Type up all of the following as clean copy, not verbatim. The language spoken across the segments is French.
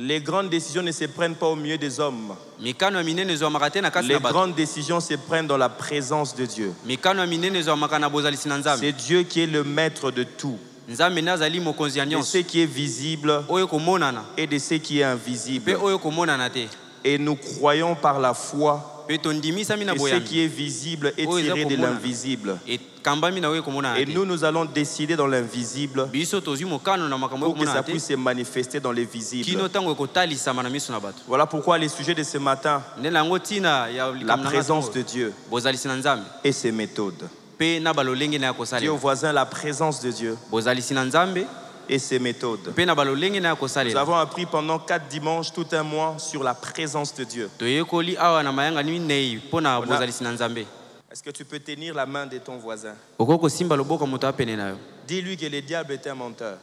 Les grandes décisions ne se prennent pas au milieu des hommes. Les grandes décisions se prennent dans la présence de Dieu. C'est Dieu qui est le maître de tout. De ce qui est visible et de ce qui est invisible. Et nous croyons par la foi que ce qui est visible est tiré de l'invisible. Et nous allons décider dans l'invisible pour que ça puisse se manifester dans les visibles. Voilà pourquoi les sujets de ce matin, la présence de Dieu et ses méthodes. Dis au voisin la présence de Dieu et ses méthodes. Nous avons appris pendant 4 dimanches, tout un mois, sur la présence de Dieu. Est-ce que tu peux tenir la main de ton voisin? Dis-lui que le diable est un menteur.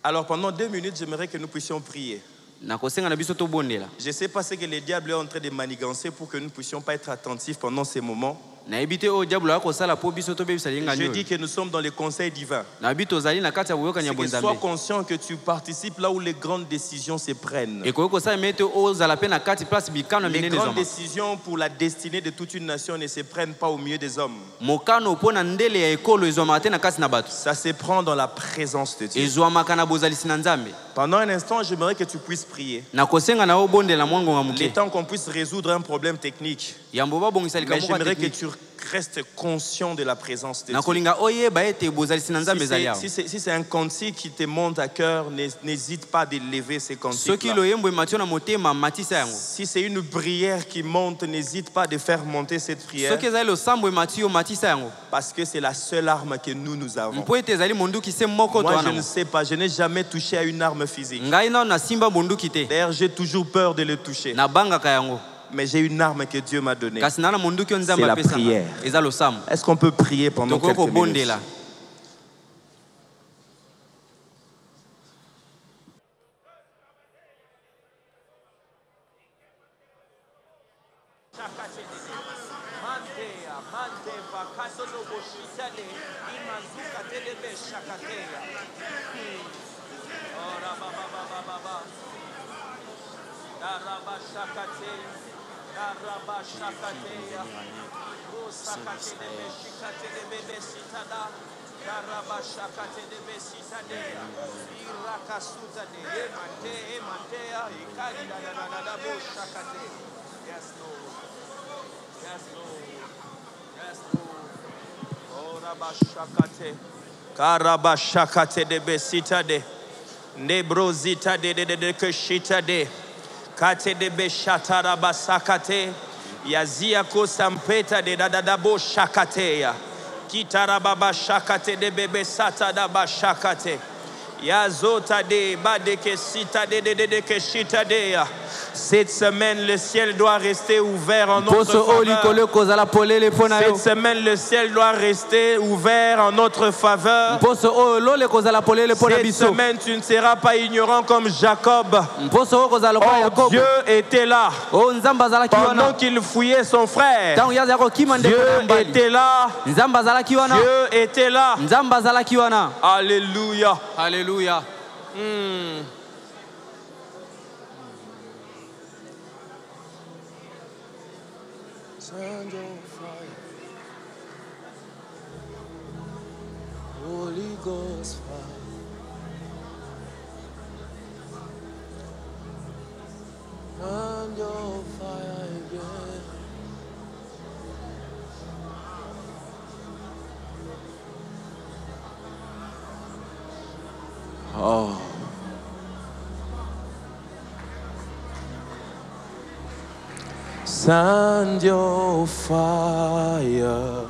Alors pendant 2 minutes, j'aimerais que nous puissions prier. Je ne sais pas ce que le diable est en train de manigancer pour que nous ne puissions pas être attentifs pendant ces moments. Je dis que nous sommes dans le conseil divin. Sois conscient que tu participes là où les grandes décisions se prennent. Les grandes décisions pour la destinée de toute une nation ne se prennent pas au milieu des hommes. Ça se prend dans la présence de Dieu. Pendant un instant, j'aimerais que tu puisses prier. Le temps qu'on puisse résoudre un problème technique. Mais j'aimerais que tu restes conscient de la présence de Dieu. Si c'est un cantique qui te monte à cœur, n'hésite pas de lever ces cantiques-là. Si c'est une prière qui monte, n'hésite pas de faire monter cette prière. Parce que c'est la seule arme que nous avons. Moi, je ne sais pas, je n'ai jamais touché à une arme physique. D'ailleurs, j'ai toujours peur de le toucher. Mais j'ai une arme que Dieu m'a donnée. C'est la prière. Est-ce qu'on peut prier pendant quelques minutes? Karabashakate de besita de nebrozita de keshita de kate de beshatara basakate yazia ko sampeta de dadabo shakate ya kitarababa shakate de bebe sata da bashakate yazota de badeke sita de keshita de ya. Cette semaine, le ciel doit rester ouvert en notre faveur. Cette semaine, le ciel doit rester ouvert en notre faveur. Cette semaine, tu ne seras pas ignorant comme Jacob. Oh, Dieu était là. Pendant qu'il fouillait son frère, Dieu était là. Dieu était là. Alléluia. Alléluia. Send your fire, Holy Ghost fire. Send your fire again. Oh. Send your fire,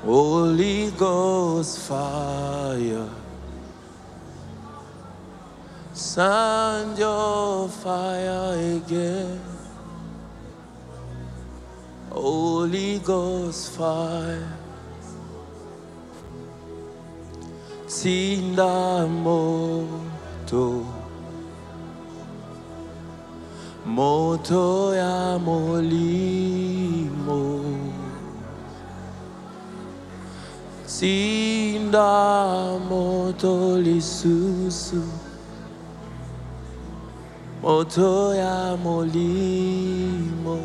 Holy Ghost fire. Send your fire again, Holy Ghost fire. Tinda moto, moto ya molimo. Tinda Bunda moto lisusu moto ya molimo.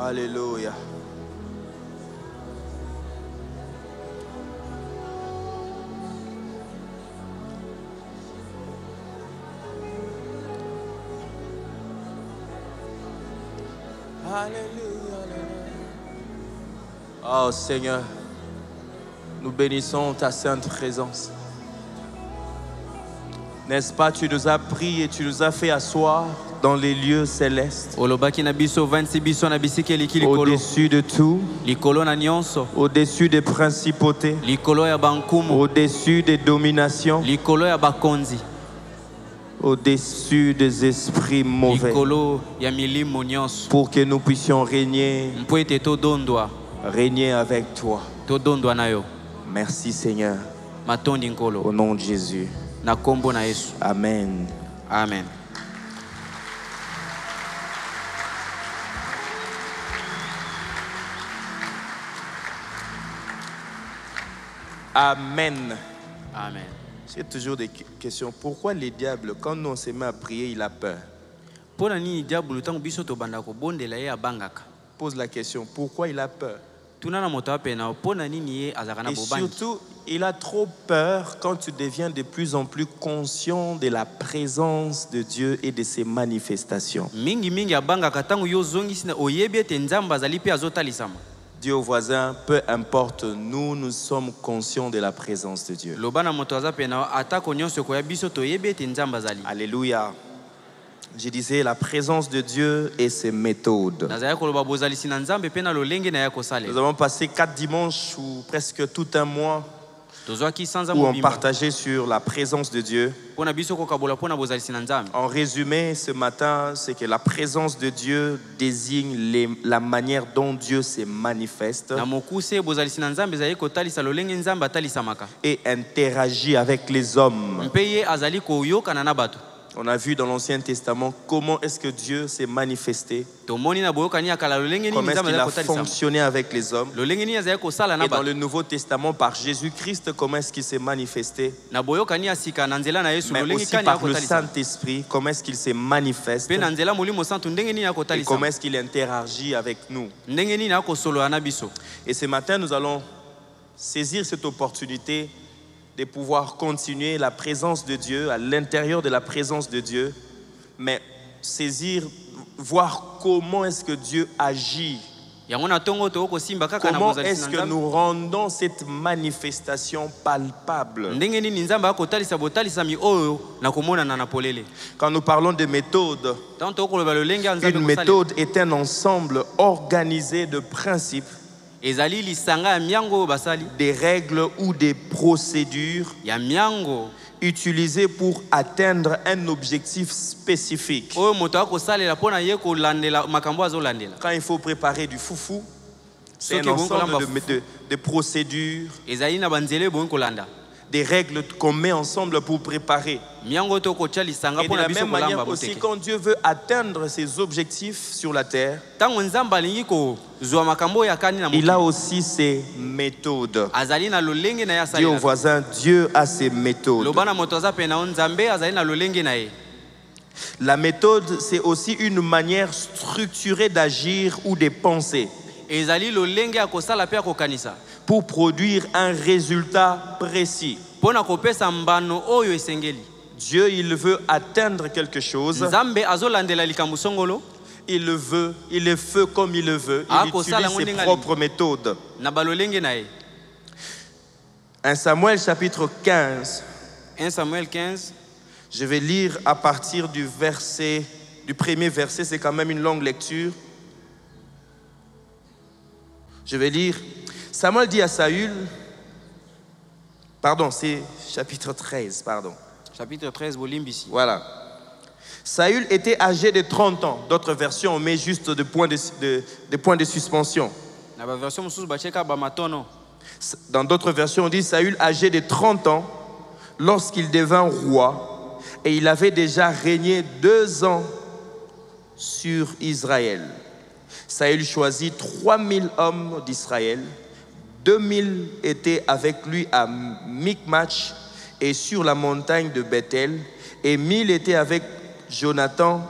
Alléluia. Oh Seigneur, nous bénissons ta sainte présence. N'est-ce pas, tu nous as pris et tu nous as fait asseoir dans les lieux célestes. Au-dessus de tout, au-dessus des principautés, au-dessus des dominations, au-dessus des esprits mauvais, pour que nous puissions régner avec toi. Merci Seigneur. Au nom de Jésus. Amen. Amen. Amen. Amen. J'ai toujours des questions. Pourquoi les diables, quand nous on se met à prier, il a peur? Pose la question. Pourquoi il a peur? Et surtout, il a trop peur quand tu deviens de plus en plus conscient de la présence de Dieu et de ses manifestations. Dis au voisin, peu importe, nous sommes conscients de la présence de Dieu. Alléluia. Je disais la présence de Dieu et ses méthodes. Nous avons passé 4 dimanches ou presque tout un mois où on partageait sur la présence de Dieu. En résumé, ce matin, c'est que la présence de Dieu désigne la manière dont Dieu se manifeste et interagit avec les hommes. On a vu dans l'Ancien Testament comment est-ce que Dieu s'est manifesté, comment est-ce qu'il a fonctionné avec les hommes. Et dans le Nouveau Testament, par Jésus-Christ, comment est-ce qu'il s'est manifesté. Mais aussi par le Saint-Esprit, comment est-ce qu'il se manifeste et comment est-ce qu'il interagit avec nous. Et ce matin, nous allons saisir cette opportunité de pouvoir continuer la présence de Dieu, à l'intérieur de la présence de Dieu, mais saisir, voir comment est-ce que Dieu agit. Comment est-ce que nous rendons cette manifestation palpable. Quand nous parlons de méthode, une méthode est un ensemble organisé de principes, des règles ou des procédures utilisées pour atteindre un objectif spécifique. Quand il faut préparer du foufou, c'est un ensemble de procédures, des règles qu'on met ensemble pour préparer. Et de la même manière aussi, quand Dieu veut atteindre ses objectifs sur la terre, il a aussi ses méthodes. Dis au voisin, Dieu a ses méthodes. La méthode, c'est aussi une manière structurée d'agir ou de penser pour produire un résultat précis. Dieu, il veut atteindre quelque chose. Il le veut, il le fait comme il le veut. Il utilise ses propres méthodes. 1 Samuel chapitre 15. 1 Samuel 15. Je vais lire à partir du premier verset, c'est quand même une longue lecture. Je vais lire. Samuel dit à Saül, Pardon, c'est chapitre 13, pardon. Chapitre 13, Bolimbisi. Voilà. Saül était âgé de 30 ans. D'autres versions, on met juste des points de suspension. Dans d'autres versions, on dit Saül âgé de 30 ans lorsqu'il devint roi et il avait déjà régné 2 ans sur Israël. Saül choisit 3000 hommes d'Israël. 2000 étaient avec lui à Michmash et sur la montagne de Bethel, et 1000 étaient avec Jonathan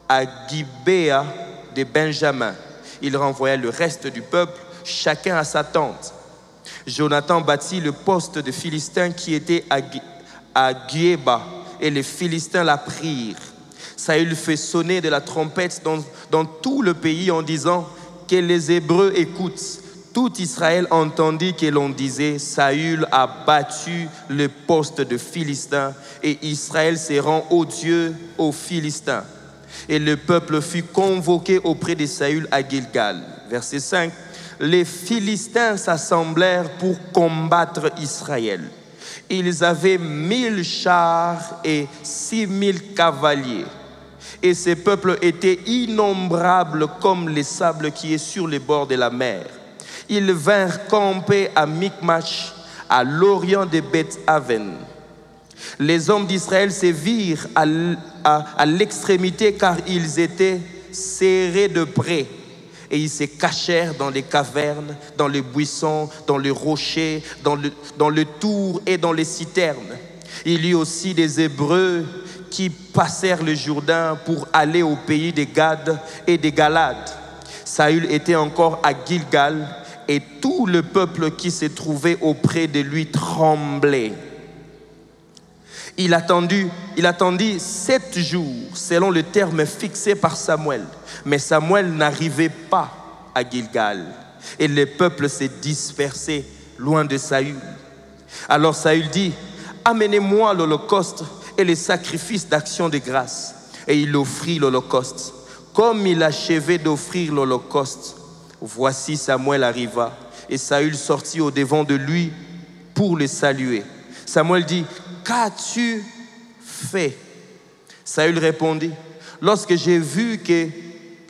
à Gibéa de Benjamin. Il renvoya le reste du peuple, chacun à sa tente. Jonathan bâtit le poste de Philistins qui était à Guéba, et les Philistins la prirent. Saül fait sonner de la trompette dans tout le pays en disant que les Hébreux écoutent. Tout Israël entendit que l'on disait Saül a battu le poste de Philistins et Israël se rend odieux aux Philistins. Et le peuple fut convoqué auprès de Saül à Gilgal. Verset 5. Les Philistins s'assemblèrent pour combattre Israël. Ils avaient 1000 chars et 6000 cavaliers. Et ces peuples étaient innombrables comme les sables qui est sur les bords de la mer. Ils vinrent camper à Michmash, à l'orient de Beth-Aven. Les hommes d'Israël se virent à l'extrémité car ils étaient serrés de près. Et ils se cachèrent dans les cavernes, dans les buissons, dans les rochers, dans le tour et dans les citernes. Il y eut aussi des Hébreux qui passèrent le Jourdain pour aller au pays des Gad et des Galades. Saül était encore à Gilgal et tout le peuple qui se trouvait auprès de lui tremblait. Il attendit 7 jours selon le terme fixé par Samuel. Mais Samuel n'arrivait pas à Gilgal et le peuple s'est dispersé loin de Saül. Alors Saül dit, amenez-moi l'holocauste et les sacrifices d'action de grâce. Et il offrit l'holocauste. Comme il achevait d'offrir l'holocauste, voici Samuel arriva et Saül sortit au devant de lui pour le saluer. Samuel dit, qu'as-tu fait? Saül répondit, lorsque j'ai vu que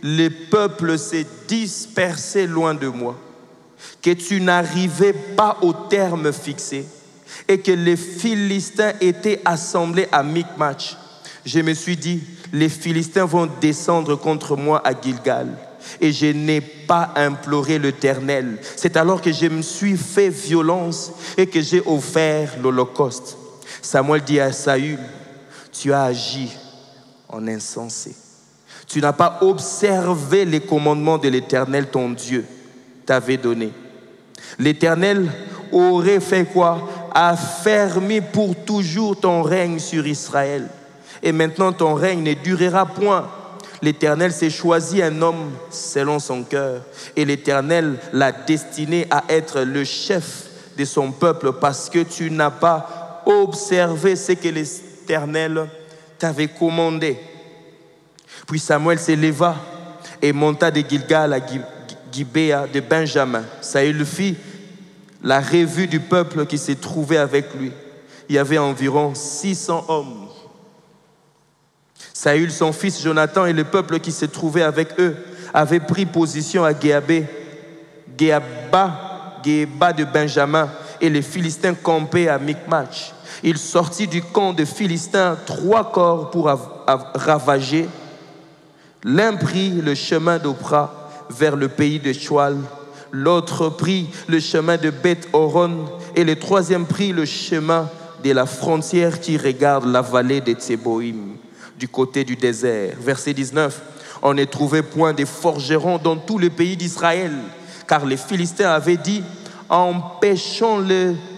le peuple s'est dispersé loin de moi, que tu n'arrivais pas au terme fixé et que les Philistins étaient assemblés à Michmash, je me suis dit, les Philistins vont descendre contre moi à Gilgal. Et je n'ai pas imploré l'Éternel. C'est alors que je me suis fait violence et que j'ai offert l'holocauste. Samuel dit à Saül, tu as agi en insensé. Tu n'as pas observé les commandements de l'Éternel, ton Dieu, t'avait donné. L'Éternel aurait fait quoi? Affermi pour toujours ton règne sur Israël. Et maintenant ton règne ne durera point. L'Éternel s'est choisi un homme selon son cœur. Et l'Éternel l'a destiné à être le chef de son peuple parce que tu n'as pas observé ce que l'Éternel t'avait commandé. Puis Samuel s'éleva et monta de Gilgal à Gibéa de Benjamin. Saül fit la revue du peuple qui se trouvait avec lui. Il y avait environ 600 hommes. Saül, son fils Jonathan et le peuple qui se trouvait avec eux avaient pris position à Géba de Benjamin et les Philistins campaient à Michmash. Il sortit du camp des Philistins 3 corps pour ravager. L'un prit le chemin d'Opra vers le pays de Choual, l'autre prit le chemin de Beth-Horon et le troisième prit le chemin de la frontière qui regarde la vallée de Tséboïm, du côté du désert. Verset 19. On ne trouvait point de forgerons dans tout le pays d'Israël, car les Philistins avaient dit, empêchons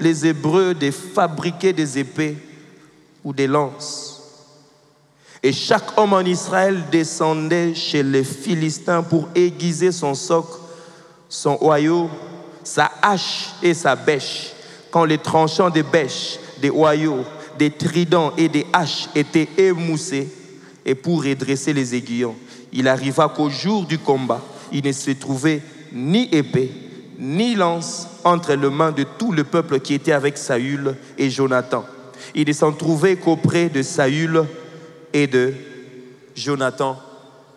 les Hébreux de fabriquer des épées ou des lances. Et chaque homme en Israël descendait chez les Philistins pour aiguiser son soc, son hoyau, sa hache et sa bêche. Quand les tranchants des bêches, des hoyaux, des tridents et des haches étaient émoussés, et pour redresser les aiguillons, il arriva qu'au jour du combat, il ne se trouvait ni épée, ni lance entre les mains de tout le peuple qui était avec Saül et Jonathan. Il ne s'en trouvait qu'auprès de Saül et de Jonathan,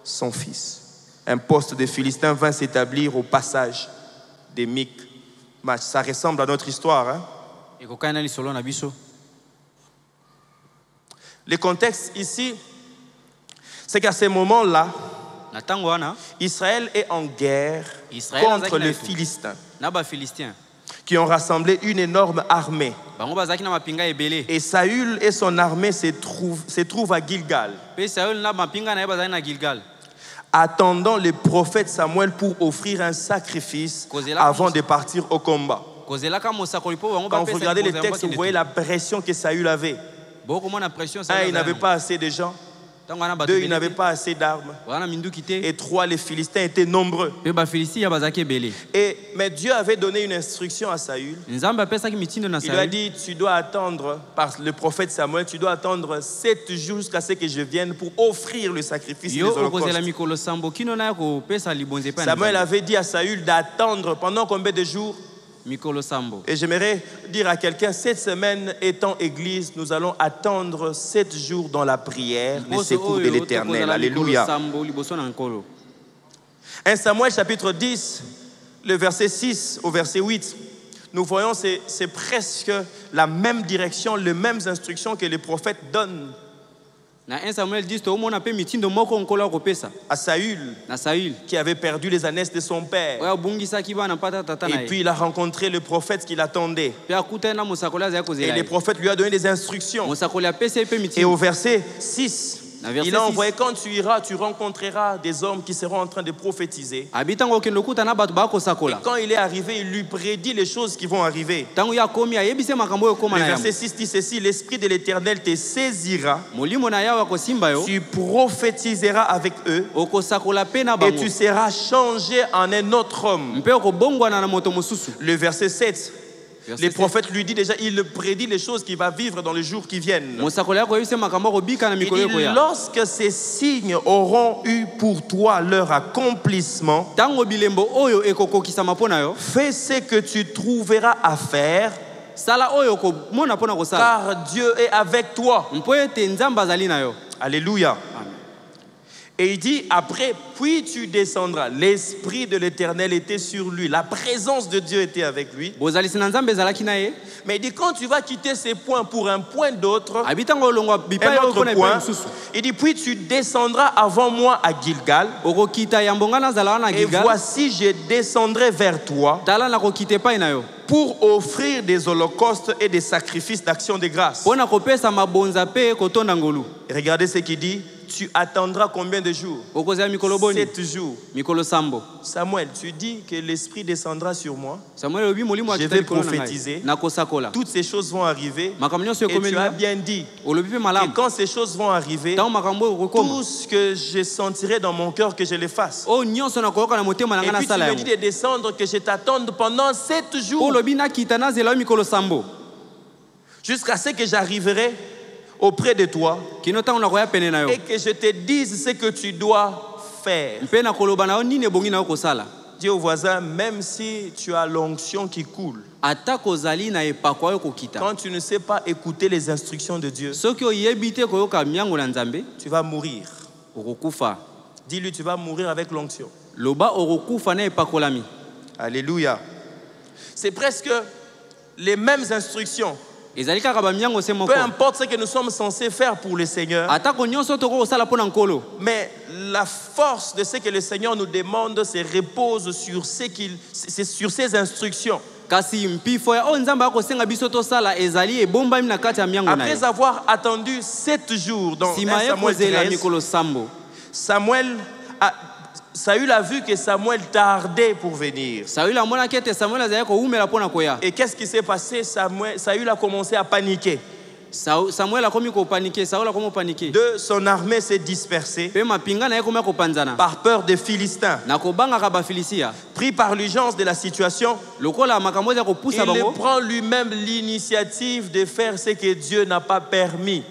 son fils. Un poste de Philistins vint s'établir au passage des Micmash. Ça ressemble à notre histoire. Hein? Le contexte ici, c'est qu'à ce moment-là, Israël est en guerre contre les Philistins qui ont rassemblé une énorme armée. Et Saül et son armée se trouvent à Gilgal, attendant le prophète Samuel pour offrir un sacrifice avant de partir au combat. Quand vous regardez les textes, vous voyez la pression que Saül avait. Un, il n'avait pas assez de gens. Deux, il n'avait pas assez d'armes. Et trois, les Philistins étaient nombreux. Mais Dieu avait donné une instruction à Saül. Il lui a dit, tu dois attendre, par le prophète Samuel, tu dois attendre 7 jours jusqu'à ce que je vienne pour offrir le sacrifice des holocaustes. Samuel avait dit à Saül d'attendre pendant combien de jours? Et j'aimerais dire à quelqu'un, cette semaine étant église, nous allons attendre 7 jours dans la prière, le secours de l'Éternel. Alléluia. 1 Samuel chapitre 10, le verset 6 au verset 8, nous voyons c'est presque la même direction, les mêmes instructions que les prophètes donnent à Saül, qui avait perdu les ânesse de son père. Et puis il a rencontré le prophète qui l'attendait. Et le prophète lui a donné des instructions. Et au verset 6, il a envoyé, quand tu iras, tu rencontreras des hommes qui seront en train de prophétiser. Et quand il est arrivé, il lui prédit les choses qui vont arriver. Le verset 6 dit ceci: l'Esprit de l'Éternel te saisira, tu prophétiseras avec eux, et tu seras changé en un autre homme. Le verset 7, le prophète lui dit déjà, il prédit les choses qu'il va vivre dans les jours qui viennent. Il dit, lorsque ces signes auront eu pour toi leur accomplissement, fais ce que tu trouveras à faire, car Dieu est avec toi. Alléluia. Et il dit après, puis tu descendras. L'Esprit de l'Éternel était sur lui. La présence de Dieu était avec lui. Mais il dit, quand tu vas quitter ces points pour un point d'autre, un autre point, il dit, puis tu descendras avant moi à Gilgal. Et voici, je descendrai vers toi pour offrir des holocaustes et des sacrifices d'action de grâce. Et regardez ce qu'il dit. Tu attendras combien de jours? 7 jours. Samuel, tu dis que l'Esprit descendra sur moi. Je vais prophétiser. Toutes ces choses vont arriver. Et tu as bien dit que quand ces choses vont arriver, tout ce que je sentirai dans mon cœur, que je le fasse. Et puis tu me dis de descendre, que je t'attende pendant 7 jours. Jusqu'à ce que j'arriverai auprès de toi et que je te dise ce que tu dois faire. Dis au voisin, même si tu as l'onction qui coule, quand tu ne sais pas écouter les instructions de Dieu, tu vas mourir. Dis-lui, tu vas mourir avec l'onction. Alléluia. C'est presque les mêmes instructions. Peu importe ce que nous sommes censés faire pour le Seigneur, mais la force de ce que le Seigneur nous demande se repose sur ses instructions. Après avoir attendu 7 jours dans 1 Samuel 13, Saül a vu que Samuel tardait pour venir. Et qu'est-ce qui s'est passé? Saül a commencé à paniquer. Samuel a commis paniqué, Saul a commis paniqué. Deux, son armée s'est dispersée par peur des Philistins. Pris par l'urgence de la situation, il prend lui-même l'initiative de faire ce que Dieu n'a pas permis.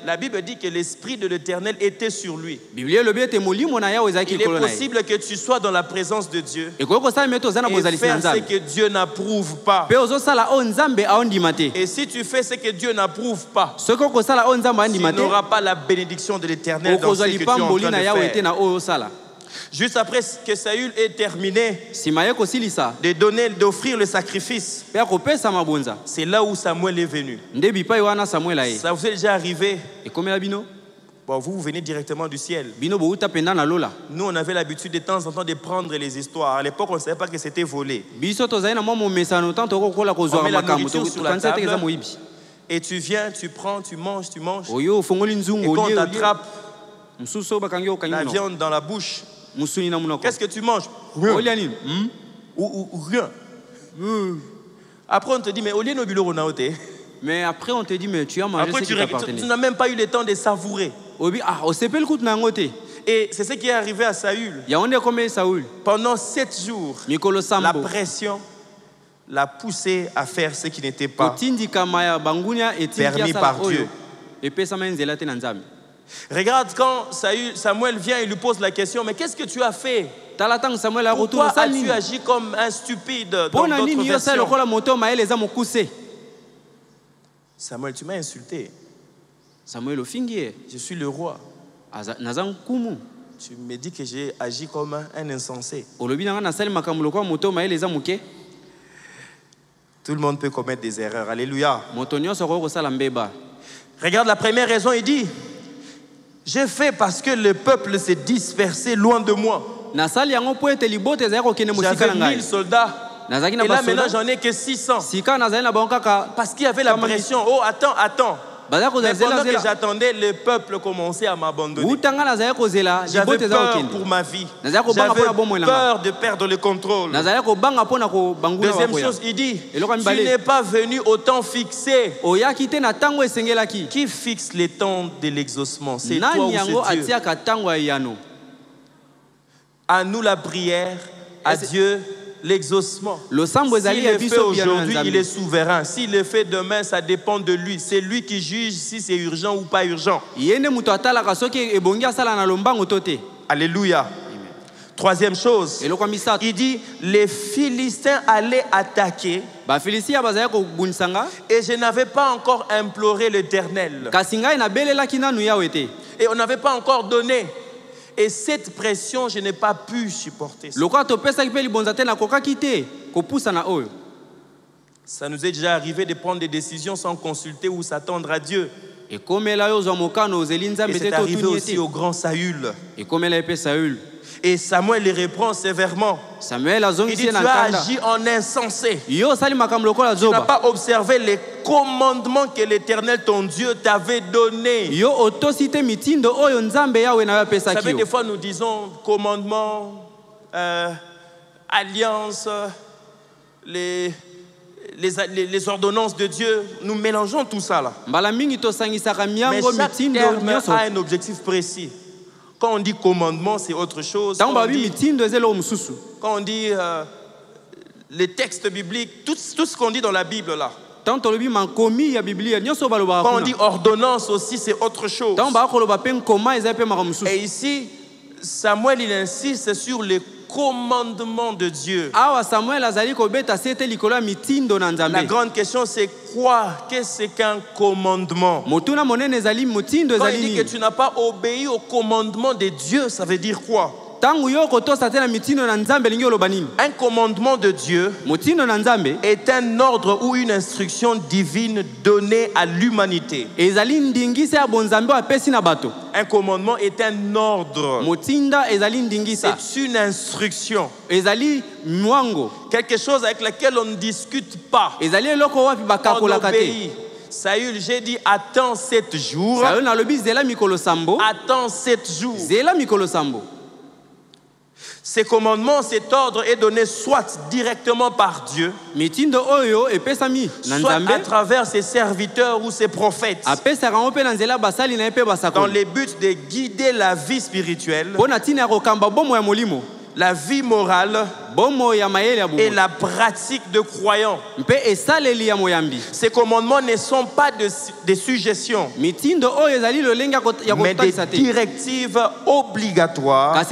La Bible dit que l'Esprit de l'Éternel était sur lui. Il est possible que tu sois dans la présence de Dieu et faire ce que Dieu n'approuve pas. Et si tu fais ce que Dieu n'approuve pas, tu n'auras pas la bénédiction de l'Éternel dans ce que tu es en train de faire. Juste après que Saül ait terminé d'offrir le sacrifice, c'est là où Samuel est venu. Ça vous est déjà arrivé? Bon, vous venez directement du ciel. Nous, on avait l'habitude de temps en temps de prendre les histoires. À l'époque, on ne savait pas que c'était volé. On met la nourriture sur la table et tu viens, tu prends, tu manges. Et quand on t'attrape la viande dans la bouche, qu'est-ce que tu manges? Rien. Ou rien. Après, on te dit, mais au lieu de bilo, mais après, on te dit, mais tu as mangé ce qui t'appartenait. Tu n'as même pas eu le temps de savourer. Et c'est ce qui est arrivé à Saül. Pendant 7 jours, la pression l'a poussé à faire ce qui n'était pas permis par Dieu. Regarde quand Samuel vient et lui pose la question, mais qu'est-ce que tu as fait? Pourquoi as-tu agi comme un stupide dans d'autres versions? Samuel, tu m'as insulté. Je suis le roi. Tu me dis que j'ai agi comme un insensé. Tout le monde peut commettre des erreurs. Alléluia. Regarde la première raison, il dit, j'ai fait parce que le peuple s'est dispersé loin de moi. J'avais 1000 soldats. Et là maintenant j'en ai que 600. Parce qu'il y avait la pression. Oh, attends. Mais pendant que j'attendais, le peuple commençait à m'abandonner. J'avais peur pour ma vie. J'avais peur de perdre le contrôle. Deuxième chose, il dit, tu n'es pas venu au temps fixé. Qui fixe les temps de l'exaucement? C'est toi ou c'est Dieu? À nous la prière, à Dieu l'exaucement. S'il le fait aujourd'hui, il est souverain. S'il le fait demain, ça dépend de lui. C'est lui qui juge si c'est urgent ou pas urgent. Alléluia. Troisième chose, il dit, les Philistins allaient attaquer et je n'avais pas encore imploré l'Éternel. Et on n'avait pas encore donné. Et cette pression, je n'ai pas pu supporter ça. Ça nous est déjà arrivé de prendre des décisions sans consulter ou s'attendre à Dieu. Et c'est arrivé aussi au grand Saül. Et Samuel les reprend sévèrement. Il dit, tu as agi en insensé. Tu n'as pas observé les commandements que l'Éternel, ton Dieu, t'avait donnés. Vous savez, des fois nous disons commandements, alliances, les ordonnances de Dieu. Nous mélangeons tout ça là. Mais chaque terme a un objectif précis. Quand on dit commandement, c'est autre chose. Quand on dit les textes bibliques, tout ce qu'on dit dans la Bible là. Quand on dit ordonnance aussi, c'est autre chose. Et ici, Samuel il insiste sur les commandements de Dieu. La grande question c'est quoi? Qu'est-ce qu'un commandement? Quand il dit que tu n'as pas obéi au commandement de Dieu, ça veut dire quoi? Un commandement de Dieu est un ordre ou une instruction divine donnée à l'humanité. Un commandement est un ordre. C'est une instruction. Quelque chose avec laquelle on ne discute pas. On obéit. Saül, j'ai dit attends 7 jours. Attends 7 jours. Ces commandements, cet ordre est donné soit directement par Dieu, soit à travers ses serviteurs ou ses prophètes, dans les buts de guider la vie spirituelle, la vie morale et la pratique de croyants. Ces commandements ne sont pas des suggestions, mais des directives obligatoires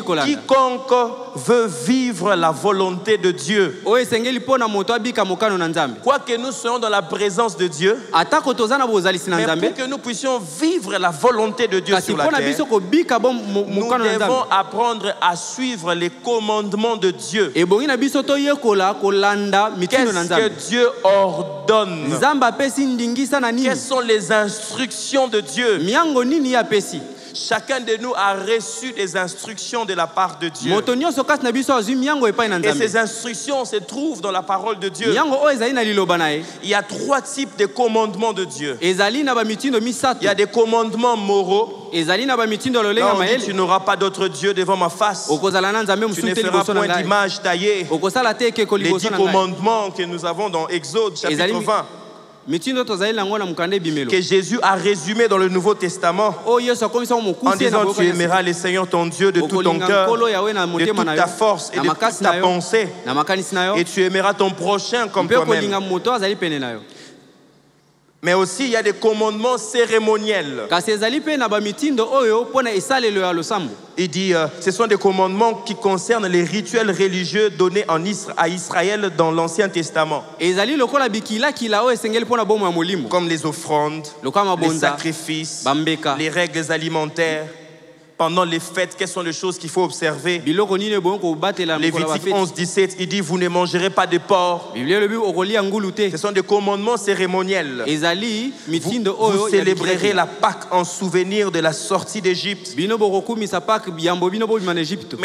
pour quiconque veut vivre la volonté de Dieu. Quoique nous soyons dans la présence de Dieu, mais pour que nous puissions vivre la volonté de Dieu sur la terre, nous devons apprendre à suivre les commandements de Dieu. Qu'est-ce que Dieu ordonne? Quelles sont les instructions de Dieu? Chacun de nous a reçu des instructions de la part de Dieu. Et ces instructions se trouvent dans la parole de Dieu. Il y a 3 types de commandements de Dieu. Il y a des commandements moraux. Là, on dit, tu n'auras pas d'autre Dieu devant ma face. Tu ne feras point d'image taillée. Les 10 commandements que nous avons dans Exode chapitre 20. Que Jésus a résumé dans le Nouveau Testament en disant: tu aimeras le Seigneur ton Dieu de tout ton cœur, de toute ta force et de toute ta pensée, et tu aimeras ton prochain comme toi-même. Mais aussi, il y a des commandements cérémoniels. Il dit, ce sont des commandements qui concernent les rituels religieux donnés à Israël dans l'Ancien Testament. Comme les offrandes, les sacrifices, les règles alimentaires. Pendant les fêtes, quelles sont les choses qu'il faut observer? Lévitique 11, 17, il dit: vous ne mangerez pas de porc. Ce sont des commandements cérémoniels. Vous célébrerez la Pâque en souvenir de la sortie d'Égypte. Mais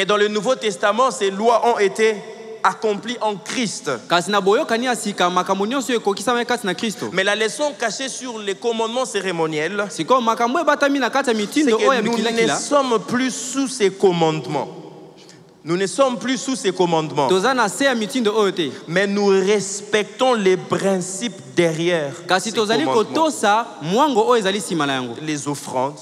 dans le Nouveau Testament, ces lois ont été accompli en Christ. Mais la leçon cachée sur les commandements cérémoniels, c'est que nous ne sommes plus sous ces commandements. Nous ne sommes plus sous ces commandements. Mais nous respectons les principes derrière ces commandements. Les offrandes,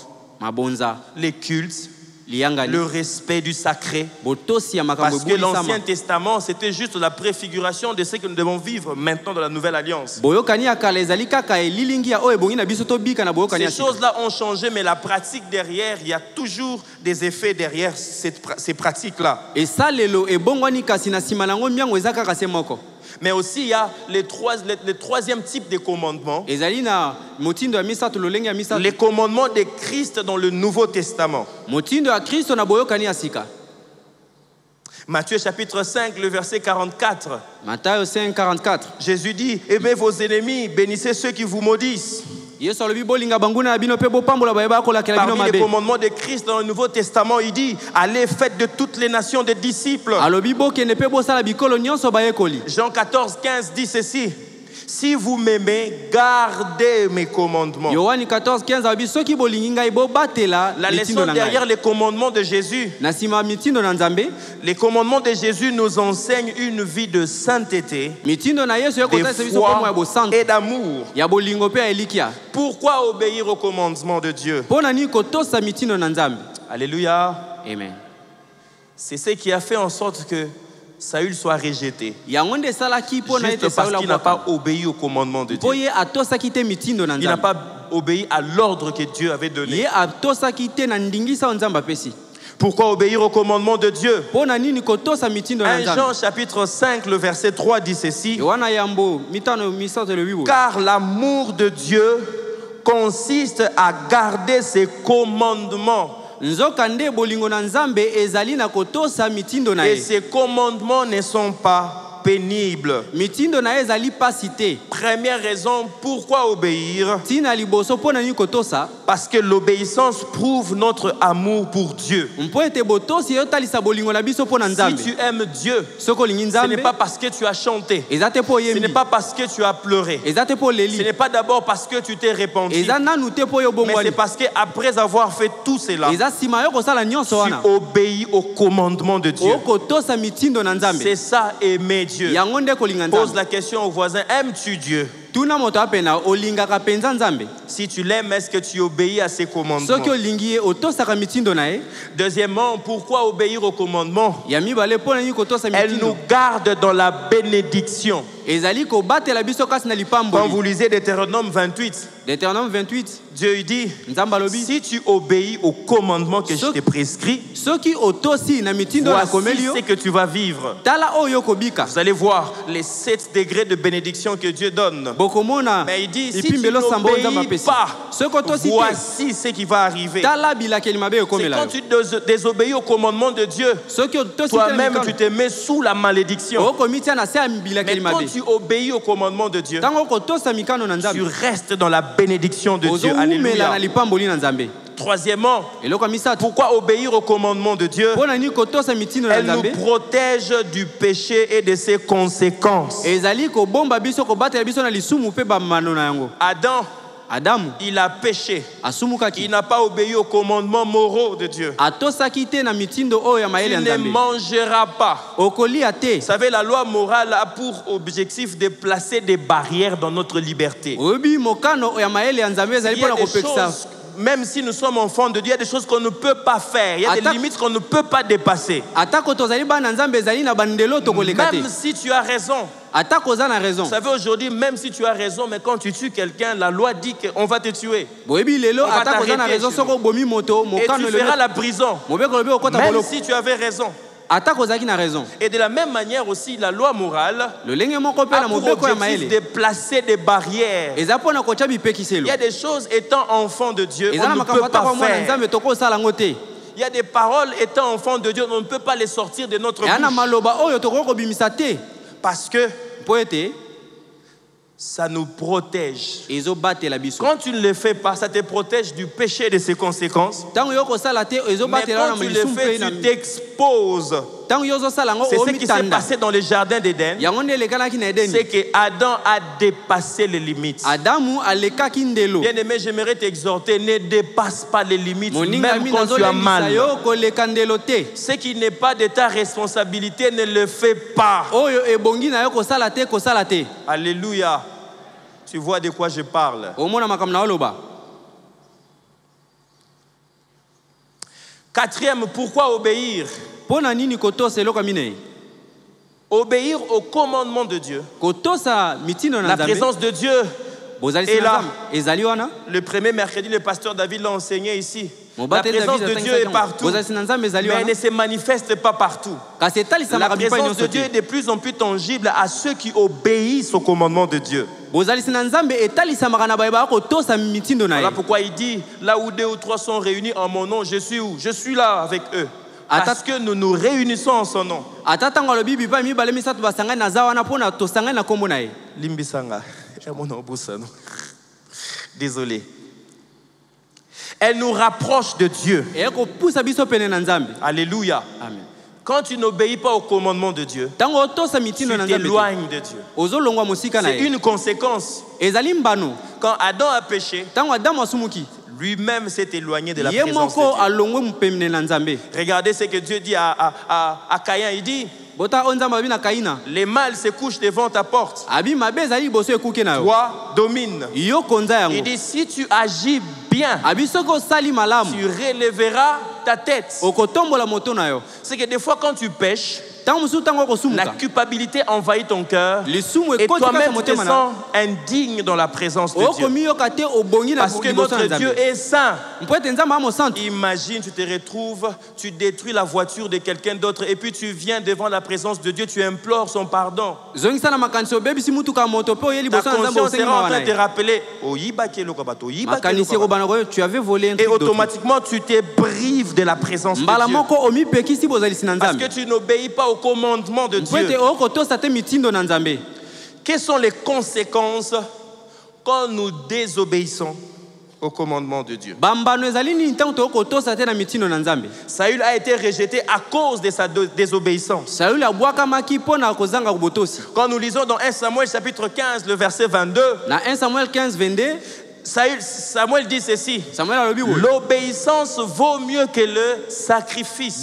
les cultes, le respect du sacré. Parce que l'Ancien Testament, c'était juste la préfiguration de ce que nous devons vivre maintenant dans la Nouvelle Alliance. Ces choses-là ont changé, mais la pratique derrière, il y a toujours des effets derrière ces pratiques-là. Mais aussi, il y a le troisième type de commandement. Les commandements de Christ dans le Nouveau Testament. Matthieu chapitre 5, le verset 44. Matthieu 5, 44. Jésus dit: aimez vos ennemis, bénissez ceux qui vous maudissent. Parmi les commandements de Christ dans le Nouveau Testament, il dit: allez, faites de toutes les nations des disciples. Jean 14, 15 dit ceci: si vous m'aimez, gardez mes commandements. La leçon derrière les commandements de Jésus, les commandements de Jésus nous enseignent une vie de sainteté, de foi et d'amour. Pourquoi obéir aux commandements de Dieu? Alléluia. Amen. C'est ce qui a fait en sorte que Saül soit rejeté. Juste parce qu'il n'a pas obéi au commandement de Dieu. Il n'a pas obéi à l'ordre que Dieu avait donné. Pourquoi obéir au commandement de Dieu? 1 Jean chapitre 5, le verset 3 dit ceci: car l'amour de Dieu consiste à garder ses commandements. Et ces commandements ne sont pas pénibles. Première raison, pourquoi obéir? Parce que l'obéissance prouve notre amour pour Dieu. Si tu aimes Dieu, ce n'est pas parce que tu as chanté, ce n'est pas parce que tu as pleuré, ce n'est pas d'abord parce que tu t'es repenti, mais c'est parce qu'après avoir fait tout cela, tu obéis au commandement de Dieu. C'est ça, aimer Dieu. Pose la question au voisin, aimes-tu Dieu? Si tu l'aimes, est-ce que tu obéis à ses commandements? Deuxièmement, pourquoi obéir aux commandements? Elle nous garde dans la bénédiction. Quand vous lisez Deutéronome 28, Dieu dit, si tu obéis aux commandements que je t'ai prescrits, voici ce que tu vas vivre. Vous allez voir les 7 degrés de bénédiction que Dieu donne. Mais il dit, si tu n'obéis pas, voici ce qui va arriver. C'est quand tu désobéis au commandement de Dieu, toi-même tu te mets sous la malédiction. Mais quand tu obéis au commandement de Dieu, tu restes dans la bénédiction de Dieu. Alléluia. Troisièmement, pourquoi obéir au commandement de Dieu? Elle nous protège du péché et de ses conséquences. Adam, il a péché. Il n'a pas obéi aux commandements moraux de Dieu. Il ne mangera pas. Vous savez, la loi morale a pour objectif de placer des barrières dans notre liberté. Il y a des choses, même si nous sommes enfants de Dieu, il y a des choses qu'on ne peut pas faire. Il y a des limites qu'on ne peut pas dépasser. Même si tu as raison. Vous savez, aujourd'hui, même si tu as raison, mais quand tu tues quelqu'un, la loi dit qu'on va te tuer. On va t'arrêter. Et tu feras la prison. Même si tu avais raison. Et de la même manière aussi, la loi morale a pour objectif de placer des barrières. Il y a des choses étant enfant de Dieu, on ne peut pas faire. Il y a des paroles étant enfant de Dieu, on ne peut pas les sortir de notre bouche. Parce que ça nous protège. Quand tu ne le fais pas, ça te protège du péché et de ses conséquences. Mais quand tu le fais, tu t'exposes. C'est ce qui s'est passé dans le jardin d'Éden. C'est que Adam a dépassé les limites. Bien aimé, j'aimerais t'exhorter, ne dépasse pas les limites, même quand tu as mal. Ce qui n'est pas de ta responsabilité, ne le fais pas. Alléluia. Tu vois de quoi je parle. Quatrième, pourquoi obéir? Obéir au commandement de Dieu. La présence de Dieu est là. Le premier mercredi, le pasteur David l'a enseigné ici. La présence de Dieu est partout, mais elle ne se manifeste pas partout. La présence de Dieu est de plus en plus tangible à ceux qui obéissent au commandement de Dieu. Voilà pourquoi il dit, là où 2 ou 3 sont réunis en mon nom, je suis où? Je suis là avec eux. Parce que nous nous réunissons en son nom. Limbisanga. Désolé. Elle nous rapproche de Dieu. Alléluia. Amen. Quand tu n'obéis pas au commandement de Dieu, tu t'éloignes de Dieu. C'est une conséquence. Quand Adam a péché, lui-même s'est éloigné de la présence de Dieu. Regardez ce que Dieu dit à Caïn. Il dit, les mâles se couchent devant ta porte. Toi, domine. Il dit, si tu agis bien, tu relèveras ta tête. C'est que des fois quand tu pêches, la culpabilité envahit ton cœur et toi-même tu te sens indigne dans la présence de Dieu. Parce que notre Dieu est saint. Imagine, tu te retrouves, tu détruis la voiture de quelqu'un d'autre et puis tu viens devant la présence de Dieu, tu implores son pardon. Ta conscience sera en train de te rappeler, et automatiquement tu te prives de la présence de Dieu. Parce que tu n'obéis pas au commandement de Dieu. Quelles sont les conséquences quand nous désobéissons au commandement de Dieu? Saül a été rejeté à cause de sa désobéissance. Quand nous lisons dans 1 Samuel chapitre 15, le verset 22, Samuel dit ceci: l'obéissance vaut mieux que le sacrifice.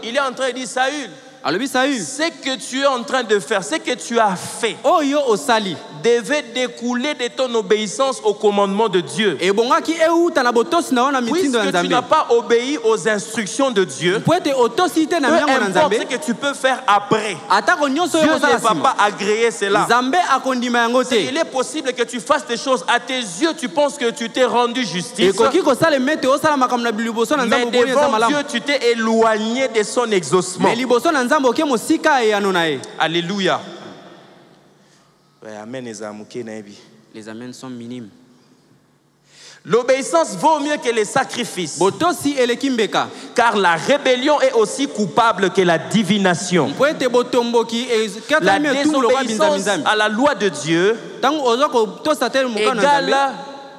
Il est en train de dire, Saül, ce que tu es en train de faire, ce que tu as fait, devait découler de ton obéissance au commandement de Dieu. Puisque tu n'as pas obéi aux instructions de Dieu, peu importe ce que tu peux faire après, Dieu ne va pas agréer cela. Il est possible que tu fasses des choses à tes yeux, tu penses que tu t'es rendu justice, mais devant Dieu tu t'es éloigné de son exaucement. Alléluia. Les amens sont minimes. L'obéissance vaut mieux que les sacrifices, car la rébellion est aussi coupable que la divination. La désobéissance à la loi de Dieu égale